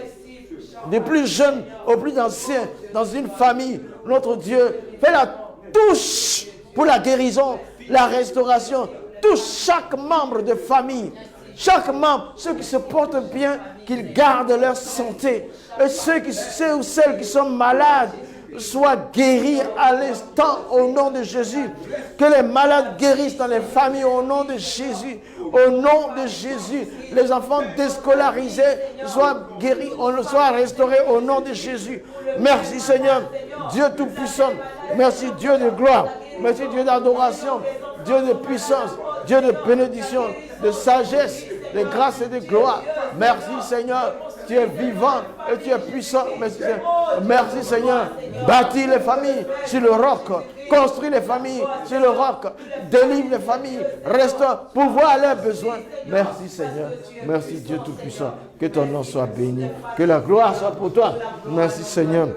du plus jeune au plus ancien, dans une famille. Notre Dieu, fais la touche pour la guérison, la restauration. Touche chaque membre de famille. Chaque membre, ceux qui se portent bien, qu'ils gardent leur santé. Et ceux ou celles qui sont malades, soient guéris à l'instant au nom de Jésus. Que les malades guérissent dans les familles au nom de Jésus. Au nom de Jésus. Les enfants déscolarisés soient guéris, soient restaurés au nom de Jésus. Merci Seigneur, Dieu Tout-Puissant. Merci Dieu de gloire. Merci Dieu d'adoration. Dieu de puissance. Dieu de bénédiction, de sagesse, de grâce et de gloire. Merci Seigneur. Tu es vivant et tu es puissant. Merci Seigneur. Bâtis les familles sur le roc. Construis les familles sur le roc. Délivre les familles. Restaure, pourvois à leurs besoins. Merci Seigneur. Merci Dieu Tout-Puissant. Que ton nom soit béni. Que la gloire soit pour toi. Merci Seigneur.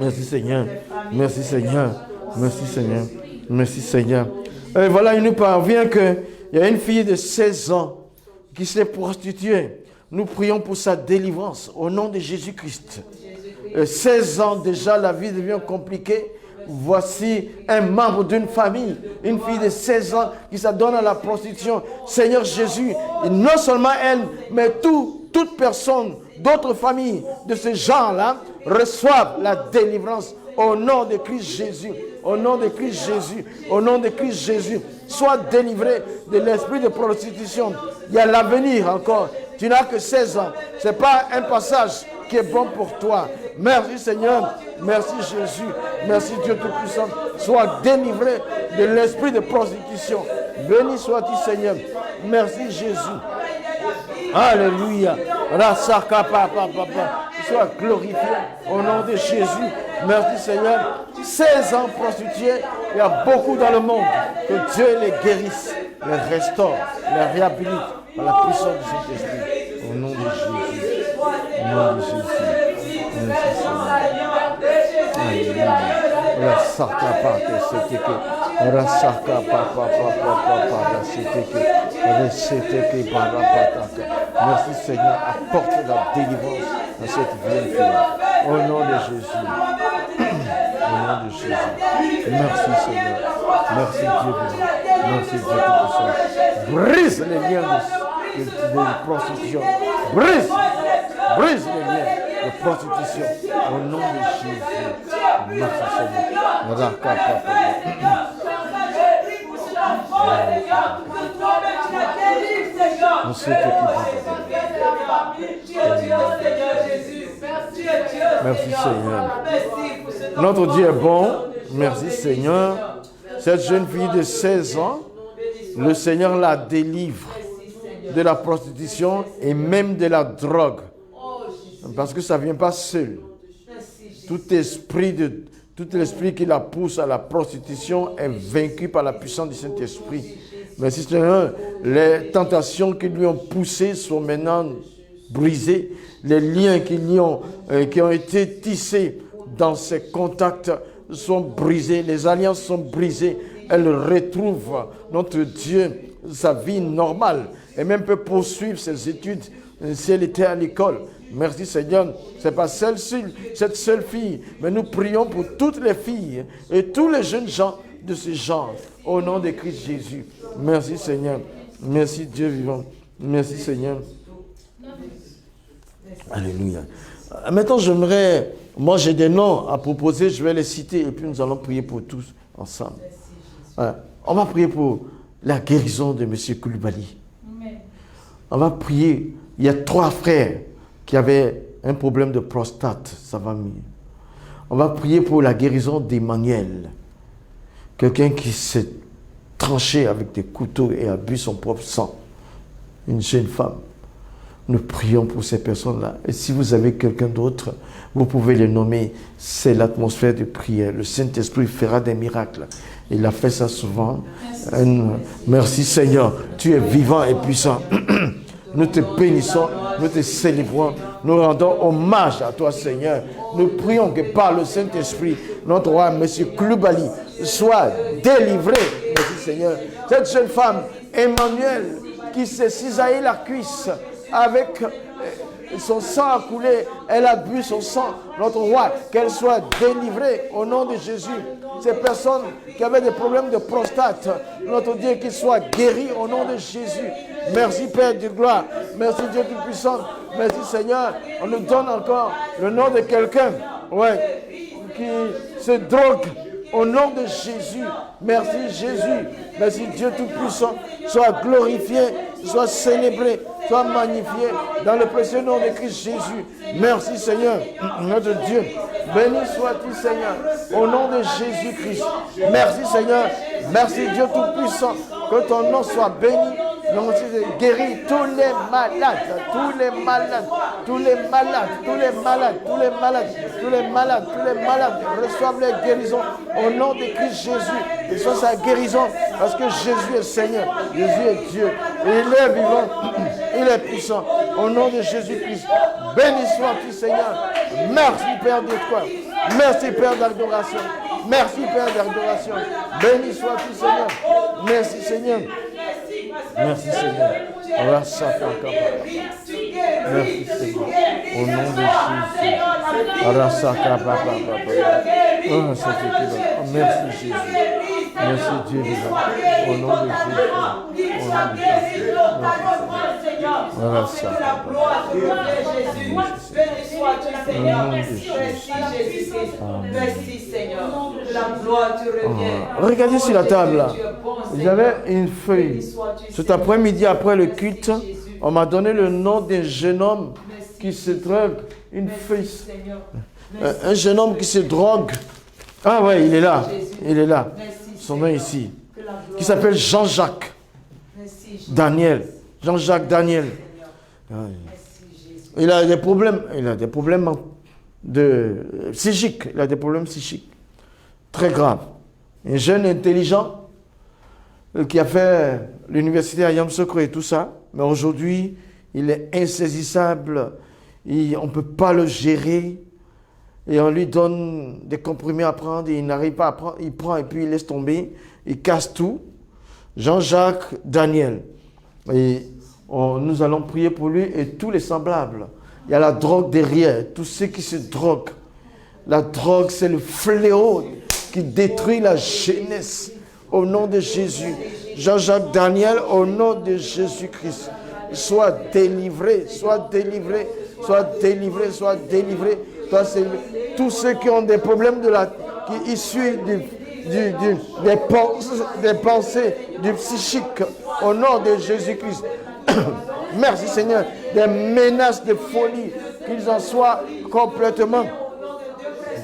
Merci Seigneur. Merci Seigneur. Merci Seigneur. Merci Seigneur. Et voilà, il nous parvient qu'il y a une fille de 16 ans qui s'est prostituée. Nous prions pour sa délivrance au nom de Jésus-Christ. 16 ans déjà, la vie devient compliquée. Voici un membre d'une famille, une fille de 16 ans qui s'adonne à la prostitution. Seigneur Jésus, et non seulement elle, mais toute personne d'autres familles de ce genre-là reçoivent la délivrance au nom de Christ Jésus. Au nom de Christ Jésus. Au nom de Christ Jésus. Sois délivré de l'esprit de prostitution. Il y a l'avenir encore. Tu n'as que 16 ans. Ce n'est pas un passage qui est bon pour toi. Merci Seigneur. Merci Jésus. Merci Dieu Tout-Puissant. Sois délivré de l'esprit de prostitution. Béni sois-tu Seigneur. Merci Jésus. Alléluia. Rasaka papa. Sois glorifié au nom de Jésus. Merci Seigneur. 16 ans prostitués, il y a beaucoup dans le monde. Que Dieu les guérisse, les restaure, les réhabilite par la puissance de cet esprit. Au nom de Jésus. Au nom de Jésus. Merci Seigneur. Alléluia. Rasaka papa. Rasaka papa. Merci Seigneur, apporte la délivrance à cette vieille fille. Au nom de Jésus. Au nom de Jésus. Merci Seigneur. Merci Dieu. Merci Dieu Tout-Puissant. Brise les liens de prostitution. Brise les liens de prostitution. Au nom de Jésus. Merci Seigneur. Raka papa. Merci Seigneur. Notre Dieu est bon. Merci Seigneur. Cette jeune fille de 16 ans, le Seigneur la délivre de la prostitution et même de la drogue. Parce que ça ne vient pas seul. Tout l'esprit qui la pousse à la prostitution est vaincu par la puissance du Saint-Esprit. Merci Seigneur, les tentations qui lui ont poussé sont maintenant brisées. Les liens qui ont été tissés dans ces contacts sont brisés. Les alliances sont brisées. Elle retrouve, notre Dieu, sa vie normale. Et même peut poursuivre ses études si elle était à l'école. Merci Seigneur, ce n'est pas cette seule fille, mais nous prions pour toutes les filles et tous les jeunes gens de ces gens. Au nom de Christ Jésus. Merci Seigneur. Merci Dieu vivant. Merci Seigneur. Alléluia. Maintenant, j'aimerais... Moi, j'ai des noms à proposer. Je vais les citer et puis nous allons prier pour tous ensemble. On va prier pour la guérison de M. Koulibaly. On va prier. Il y a 3 frères qui avaient un problème de prostate. Ça va mieux. On va prier pour la guérison d'Emmanuel. Quelqu'un qui s'est tranché avec des couteaux et a bu son propre sang. Une jeune femme. Nous prions pour ces personnes-là. Et si vous avez quelqu'un d'autre, vous pouvez les nommer. C'est l'atmosphère de prière. Le Saint-Esprit fera des miracles. Il a fait ça souvent. Merci Seigneur. Tu es vivant et puissant. Nous te bénissons, nous te célébrons, nous rendons hommage à toi Seigneur. Nous prions que par le Saint-Esprit, notre roi, M. Koulibaly, soit délivré. Merci Seigneur. Cette jeune femme, Emmanuel, qui s'est cisaillé la cuisse avec son sang a coulé, elle a bu son sang, notre roi, qu'elle soit délivrée au nom de Jésus. Ces personnes qui avaient des problèmes de prostate, notre Dieu, qu'ils soient guéris au nom de Jésus. Merci Père de gloire, merci Dieu Tout-Puissant, merci Seigneur. On nous donne encore le nom de quelqu'un qui se drogue au nom de Jésus. Merci Jésus, merci Dieu Tout-Puissant. Sois glorifié, sois célébré, sois magnifié dans le précieux nom de Christ Jésus. Merci Seigneur, notre Dieu. Béni sois-tu Seigneur, au nom de Jésus-Christ. Merci Seigneur, merci Dieu Tout-Puissant. Que ton nom soit béni. Non, guéris tous les malades, tous les malades, tous les malades, tous les malades, tous les malades, tous les malades, tous les malades reçoivent les guérisons au nom de Christ Jésus. Ils sont sa guérison parce que Jésus est Seigneur, Jésus est Dieu. Il est vivant, il est puissant. Au nom de Jésus-Christ, béni sois-tu Seigneur. Merci Père de toi. Merci Père d'adoration. Merci Père d'adoration. Béni sois-tu Seigneur. Merci Seigneur. Merci Seigneur. Merci Seigneur. Au nom de Jésus. Merci Jésus. Merci Dieu vivant. Au nom de Jésus. Au nom de Jésus. Merci Seigneur. Regardez sur la table là. J'avais une feuille. Cet après-midi, après le culte, on m'a donné le nom d'un jeune homme qui se drogue. Une feuille. Un jeune homme qui se drogue. Ah ouais, il est là. Il est là. Son nom est ici. Qui s'appelle Jean-Jacques Daniel. Jean-Jacques Daniel. Il a des problèmes. Il a des problèmes psychiques. Il a des problèmes psychiques. Très graves. Un jeune intelligent qui a fait l'université à Yamoussoukro et tout ça, mais aujourd'hui, il est insaisissable, on ne peut pas le gérer, et on lui donne des comprimés à prendre, et il n'arrive pas à prendre, il prend et puis il laisse tomber, il casse tout. Jean-Jacques Daniel, et nous allons prier pour lui et tous les semblables. Il y a la drogue derrière, tous ceux qui se droguent. La drogue, c'est le fléau qui détruit la jeunesse. Au nom de Jésus, Jean-Jacques Daniel, au nom de Jésus-Christ, sois délivré, sois délivré, sois délivré, sois délivré. Tous ceux qui ont des problèmes qui issus des pensées, du psychique, au nom de Jésus-Christ. Merci Seigneur, des menaces de folie, qu'ils en soient complètement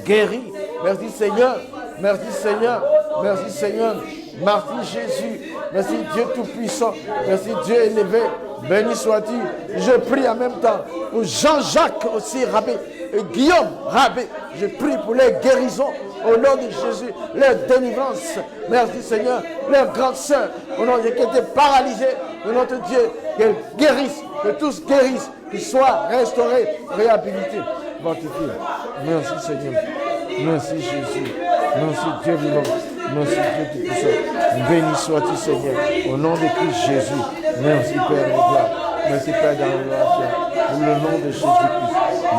guéris. Merci Seigneur, merci Seigneur, merci Seigneur, merci Jésus, merci Dieu Tout-Puissant, merci Dieu élevé, béni sois-tu. Je prie en même temps pour Jean-Jacques aussi Rabé et Guillaume Rabé. Je prie pour les guérisons au nom de Jésus, leur délivrance. Merci Seigneur, leurs grandes sœurs, au nom de Dieu, qui étaient paralysées, de notre Dieu, qu'elles guérissent, que tous guérissent, qu'ils soient restaurés, réhabilités, mortifiés. Merci Seigneur, merci Jésus, merci Dieu vivant, merci Dieu Tout-Puissant. Béni sois-tu Seigneur, au nom de Christ Jésus. Merci Père de gloire, merci Père d'adoration, au nom de Jésus-Christ.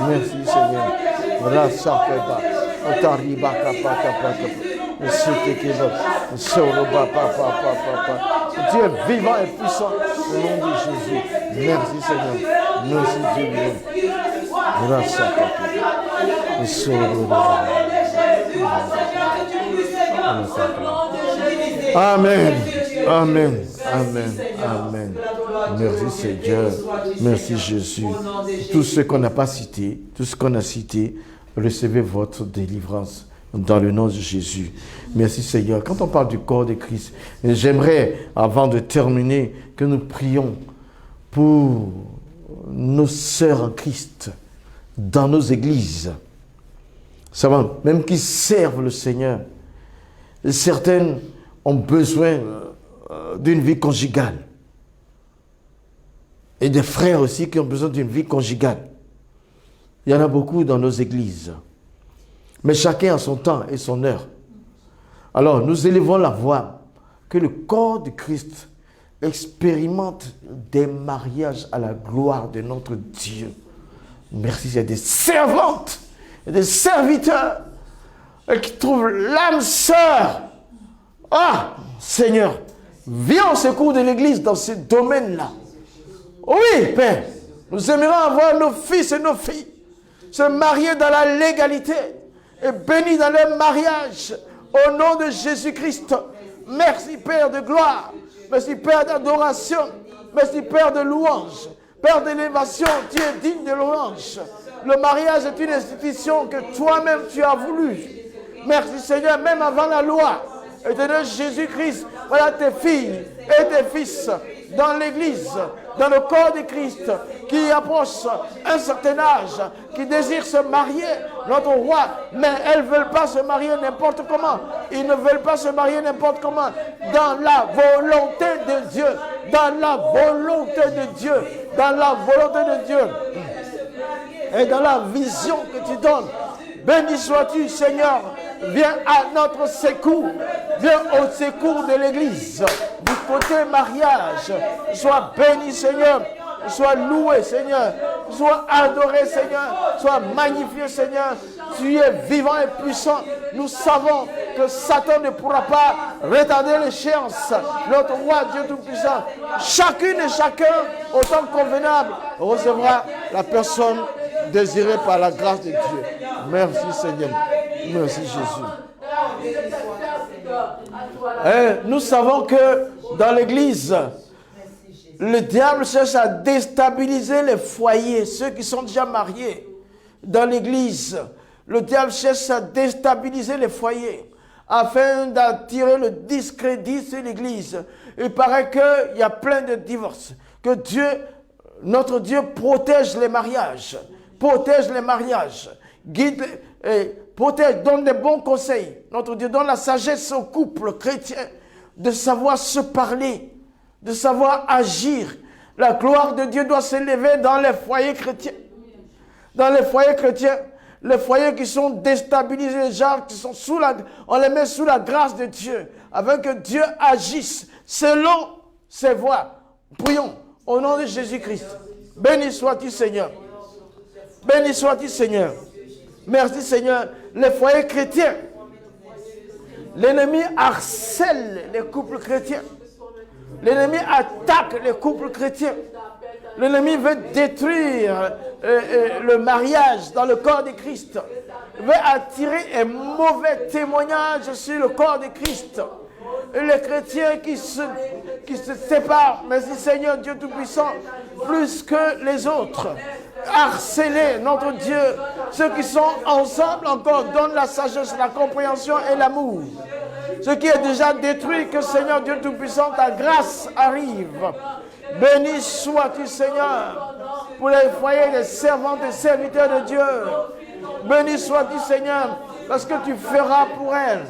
Merci Seigneur. Rasa Peba, Otariba Kapaka Paka. Dieu est vivant et puissant au nom de Jésus. Merci Seigneur. Merci Dieu. Amen. Amen. Amen. Amen. Merci Seigneur. Merci Jésus. Tout ce qu'on n'a pas cité, tout ce qu'on a cité, recevez votre délivrance dans le nom de Jésus. Merci Seigneur. Quand on parle du corps de Christ, j'aimerais, avant de terminer, que nous prions pour nos sœurs en Christ dans nos églises. Ça va, même qui servent le Seigneur. Certaines ont besoin d'une vie conjugale. Et des frères aussi qui ont besoin d'une vie conjugale. Il y en a beaucoup dans nos églises. Mais chacun a son temps et son heure. Alors, nous élevons la voix que le corps de Christ expérimente des mariages à la gloire de notre Dieu. Merci, il y a des servantes et des serviteurs qui trouvent l'âme sœur. Ah, Seigneur, viens au secours de l'Église dans ce domaine-là. Oui, Père, nous aimerions avoir nos fils et nos filles se marier dans la légalité et bénis dans leur mariage au nom de Jésus-Christ. Merci, Père de gloire. Merci, Père d'adoration. Merci, Père de louange. Père d'élévation, tu es digne de louange. Le mariage est une institution que toi-même tu as voulu. Merci, Seigneur, même avant la loi. Éternel Jésus-Christ, voilà tes filles et tes fils dans l'Église, dans le corps de Christ, qui approchent un certain âge, qui désirent se marier, notre roi, mais elles ne veulent pas se marier n'importe comment. Ils ne veulent pas se marier n'importe comment. Dans la volonté de Dieu, dans la volonté de Dieu, dans la volonté de Dieu, et dans la vision que tu donnes. Béni sois-tu, Seigneur. Viens à notre secours. Viens au secours de l'Église. Du côté mariage. Sois béni, Seigneur. Sois loué, Seigneur. Sois adoré, Seigneur. Sois magnifié, Seigneur. Tu es vivant et puissant. Nous savons que Satan ne pourra pas retarder l'échéance. Notre roi, Dieu Tout-Puissant, chacune et chacun, autant convenable, recevra la personne désirée par la grâce de Dieu. Merci, Seigneur. Merci, Jésus. Et nous savons que dans l'Église, le diable cherche à déstabiliser les foyers, ceux qui sont déjà mariés. Dans l'Église, le diable cherche à déstabiliser les foyers afin d'attirer le discrédit sur l'Église. Il paraît qu'il y a plein de divorces. Que Dieu, notre Dieu, protège les mariages. Protège les mariages. Guide et protège, donne des bons conseils. Notre Dieu donne la sagesse au couple chrétien de savoir se parler, de savoir agir. La gloire de Dieu doit s'élever dans les foyers chrétiens. Dans les foyers chrétiens, les foyers qui sont déstabilisés, les gens qui sont on les met sous la grâce de Dieu, afin que Dieu agisse selon ses voies. Prions au nom de Jésus-Christ. Béni sois-tu, Seigneur. Béni sois-tu, Seigneur. Merci, Seigneur. Les foyers chrétiens, l'ennemi harcèle les couples chrétiens. L'ennemi attaque les couples chrétiens. L'ennemi veut détruire le mariage dans le corps de Christ. Il veut attirer un mauvais témoignage sur le corps de Christ. Et les chrétiens qui se séparent, merci Seigneur Dieu Tout-Puissant, plus que les autres. Harceler notre Dieu. Ceux qui sont ensemble encore donnent la sagesse, la compréhension et l'amour. Ce qui est déjà détruit, que Seigneur Dieu Tout-Puissant, ta grâce arrive. Béni sois-tu, Seigneur, pour les foyers des servantes et serviteurs de Dieu. Béni sois-tu, Seigneur, parce que tu feras pour elles.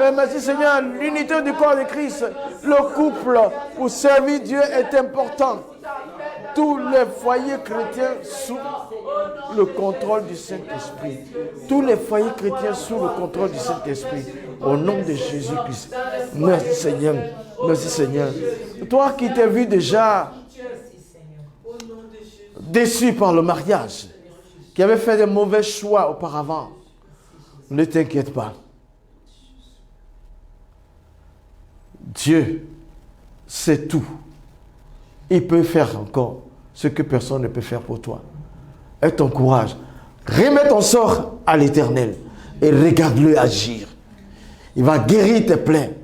Et merci, Seigneur, l'unité du corps de Christ, le couple pour servir Dieu est important. Tous les foyers chrétiens sous le contrôle du Saint-Esprit. Tous les foyers chrétiens sous le contrôle du Saint-Esprit. Au nom de Jésus-Christ. Merci, Seigneur. Merci, Seigneur. Toi qui t'es vu déjà déçu par le mariage, qui avait fait de mauvais choix auparavant, ne t'inquiète pas. Dieu sait tout. Il peut faire encore ce que personne ne peut faire pour toi. Et ton courage. Remets ton sort à l'Éternel et regarde-le agir. Il va guérir tes plaies.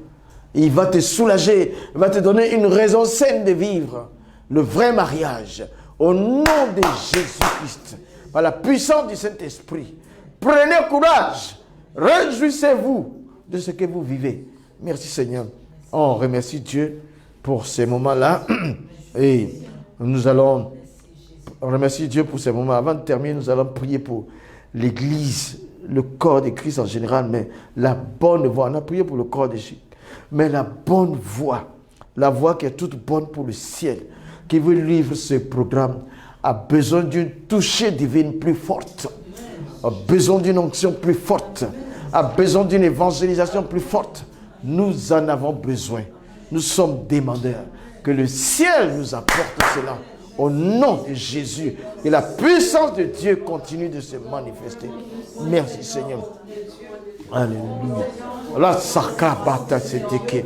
Il va te soulager. Il va te donner une raison saine de vivre le vrai mariage. Au nom de Jésus-Christ, par la puissance du Saint-Esprit, prenez courage. Réjouissez-vous de ce que vous vivez. Merci Seigneur. On remercie Dieu pour ces moments-là. Et nous allons remercier Dieu pour ces moments. Avant de terminer, nous allons prier pour l'Église, le corps de Christ en général, mais la bonne voie. On a prié pour le corps de Jésus. Mais la bonne voie, la voie qui est toute bonne pour le ciel, qui veut vivre ce programme, a besoin d'une touchée divine plus forte, a besoin d'une onction plus forte, a besoin d'une évangélisation plus forte. Nous en avons besoin. Nous sommes demandeurs. Que le ciel nous apporte cela. Au nom de Jésus. Que la puissance de Dieu continue de se manifester. Merci Seigneur. Alléluia. La sakabata seteke.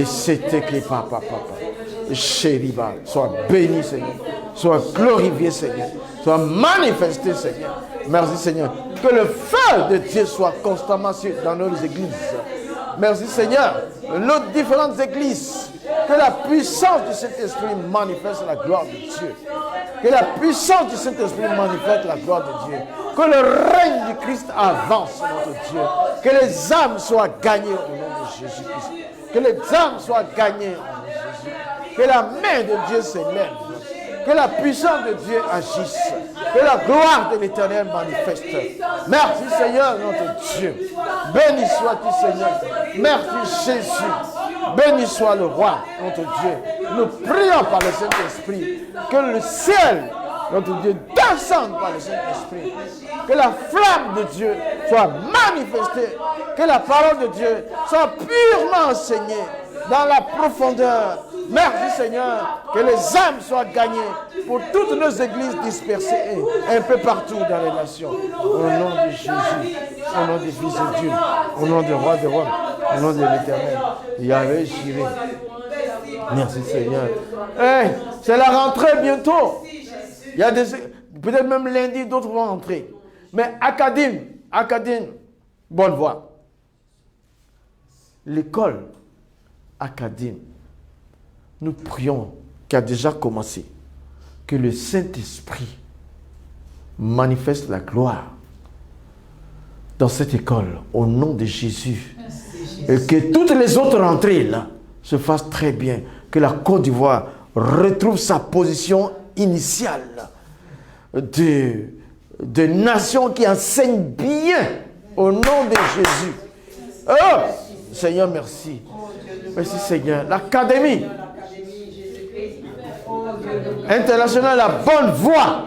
Seteke papa papa. Chériba. Sois béni Seigneur. Sois glorifié Seigneur. Sois manifesté Seigneur. Merci Seigneur. Que le feu de Dieu soit constamment dans nos églises. Merci Seigneur. Nos différentes églises. Que la puissance du Saint-Esprit manifeste la gloire de Dieu. Que la puissance du Saint-Esprit manifeste la gloire de Dieu. Que le règne du Christ avance, notre Dieu. Que les âmes soient gagnées au nom de Jésus-Christ. Que les âmes soient gagnées au nom de Jésus. Que la main de Dieu s'élève. Que la puissance de Dieu agisse. Que la gloire de l'Éternel manifeste. Merci Seigneur, notre Dieu. Béni sois-tu Seigneur. Merci Jésus. Béni soit le roi, notre Dieu. Nous prions par le Saint-Esprit que le ciel, notre Dieu, descende par le Saint-Esprit. Que la flamme de Dieu soit manifestée. Que la parole de Dieu soit purement enseignée dans la profondeur. Merci Seigneur, que les âmes soient gagnées pour toutes nos églises dispersées un peu partout dans les nations. Au nom de Jésus, au nom du Fils de Dieu, au nom du Roi des Rois, au nom de l'Éternel, Yahvé Jiré. Merci Seigneur. Hey, c'est la rentrée bientôt. Il y a peut-être même lundi, d'autres vont entrer. Mais Académie, bonne voie. L'école Académie, nous prions, qui a déjà commencé, que le Saint-Esprit manifeste la gloire dans cette école, au nom de Jésus. Et que toutes les autres rentrées là se fassent très bien. Que la Côte d'Ivoire retrouve sa position initiale de nation qui enseigne bien au nom de Jésus. Oh, Seigneur, merci. Merci Seigneur. L'Académie internationale, la bonne voie,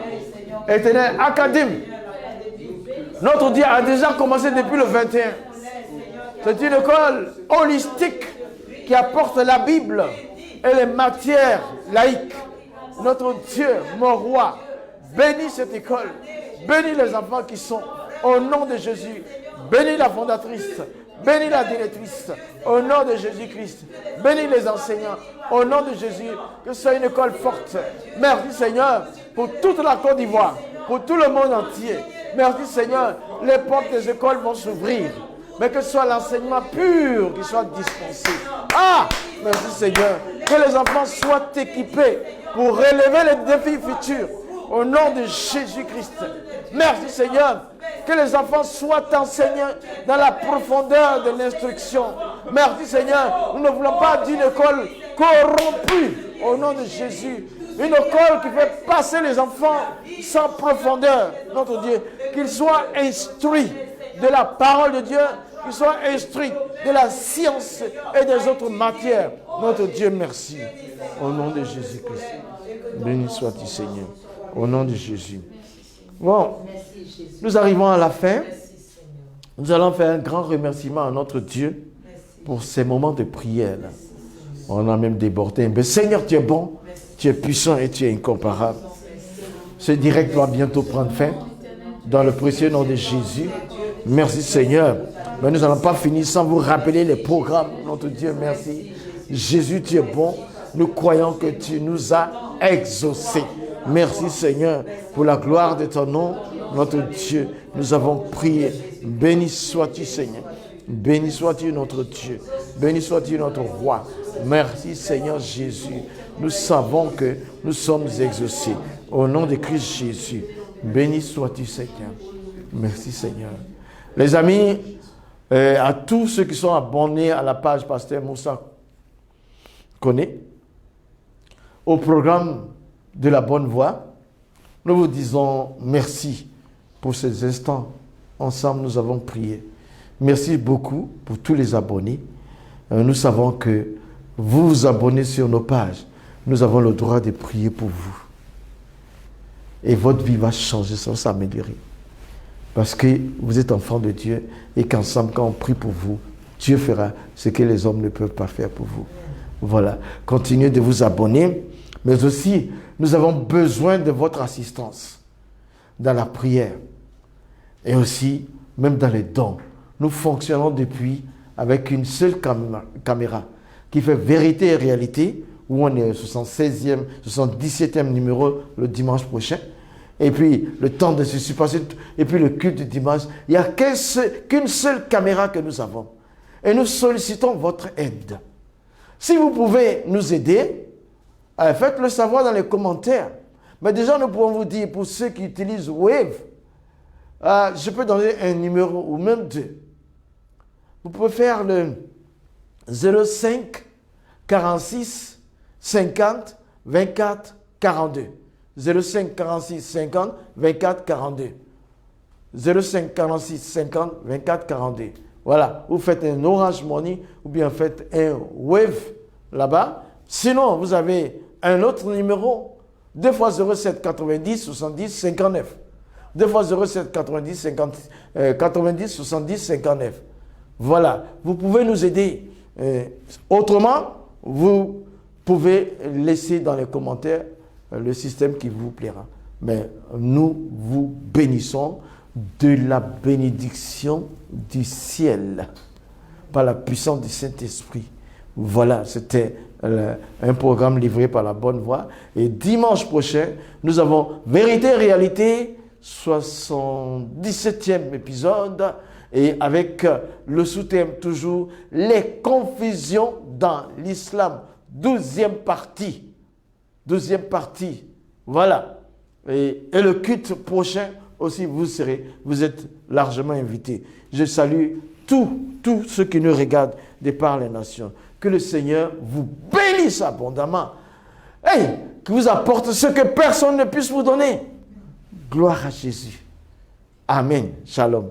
éternelle Académie. Notre Dieu a déjà commencé depuis le 21. C'est une école holistique qui apporte la Bible et les matières laïques. Notre Dieu, mon roi, bénis cette école. Bénis les enfants qui sont au nom de Jésus. Bénis la fondatrice. Bénis la directrice au nom de Jésus-Christ. Bénis les enseignants au nom de Jésus. Que ce soit une école forte. Merci Seigneur pour toute la Côte d'Ivoire, pour tout le monde entier. Merci Seigneur, les portes des écoles vont s'ouvrir. Mais que ce soit l'enseignement pur qui soit dispensé. Ah, merci Seigneur. Que les enfants soient équipés pour relever les défis futurs. Au nom de Jésus-Christ. Merci Seigneur. Que les enfants soient enseignés dans la profondeur de l'instruction. Merci Seigneur. Nous ne voulons pas d'une école corrompue. Au nom de Jésus. Une école qui fait passer les enfants sans profondeur. Notre Dieu. Qu'ils soient instruits de la parole de Dieu. Qu'ils soient instruits de la science et des autres matières. Notre Dieu, merci. Au nom de Jésus-Christ. Béni sois-tu Seigneur. Au nom de Jésus. Bon, nous arrivons à la fin. Nous allons faire un grand remerciement à notre Dieu pour ces moments de prière. On a même débordé. Mais Seigneur, tu es bon, tu es puissant et tu es incomparable. Ce direct doit bientôt prendre fin. Dans le précieux nom de Jésus. Merci Seigneur. Mais nous n'allons pas finir sans vous rappeler les programmes. Notre Dieu, merci. Jésus, tu es bon. Nous croyons que tu nous as exaucés. Merci Seigneur pour la gloire de ton nom, notre Dieu. Nous avons prié. Béni sois-tu Seigneur. Béni sois-tu notre Dieu. Béni sois-tu notre roi. Merci Seigneur Jésus. Nous savons que nous sommes exaucés. Au nom de Christ Jésus. Béni sois-tu Seigneur. Merci Seigneur. Les amis, à tous ceux qui sont abonnés à la page Pasteur Moussa Koné, au programme de la bonne voie, nous vous disons merci pour ces instants. Ensemble, nous avons prié. Merci beaucoup pour tous les abonnés. Nous savons que vous vous abonnez sur nos pages. Nous avons le droit de prier pour vous. Et votre vie va changer, ça va s'améliorer. Parce que vous êtes enfants de Dieu et qu'ensemble, quand on prie pour vous, Dieu fera ce que les hommes ne peuvent pas faire pour vous. Voilà. Continuez de vous abonner. Mais aussi, nous avons besoin de votre assistance dans la prière. Et aussi, même dans les dons. Nous fonctionnons depuis avec une seule caméra qui fait vérité et réalité, où on est au 76e, 77e numéro le dimanche prochain. Et puis, le temps de se passer, et puis le culte du dimanche, il n'y a qu'une seule caméra que nous avons. Et nous sollicitons votre aide. Si vous pouvez nous aider, faites-le savoir dans les commentaires. Mais déjà, nous pouvons vous dire, pour ceux qui utilisent Wave, je peux donner un numéro ou même deux. Vous pouvez faire le 05 46 50 24 42. 05 46 50 24 42. 05 46 50 24 42. Voilà, vous faites un Orange Money ou bien faites un Wave là-bas. Sinon, vous avez un autre numéro, 2 fois 07 90 70 59. 2 fois 07 90 50, 90 70 59. Voilà, vous pouvez nous aider. Autrement, vous pouvez laisser dans les commentaires le système qui vous plaira. Mais nous vous bénissons de la bénédiction du ciel par la puissance du Saint-Esprit. Voilà, c'était un programme livré par la bonne voie. Et dimanche prochain, nous avons Vérité et Réalité, 77e épisode, et avec le sous-thème toujours, les confusions dans l'islam, 12e partie. 12e partie, voilà. Et le culte prochain aussi, vous êtes largement invités. Je salue tous ceux qui nous regardent de par les nations. Que le Seigneur vous bénisse abondamment. Hey, qu'il vous apporte ce que personne ne puisse vous donner. Gloire à Jésus. Amen. Shalom.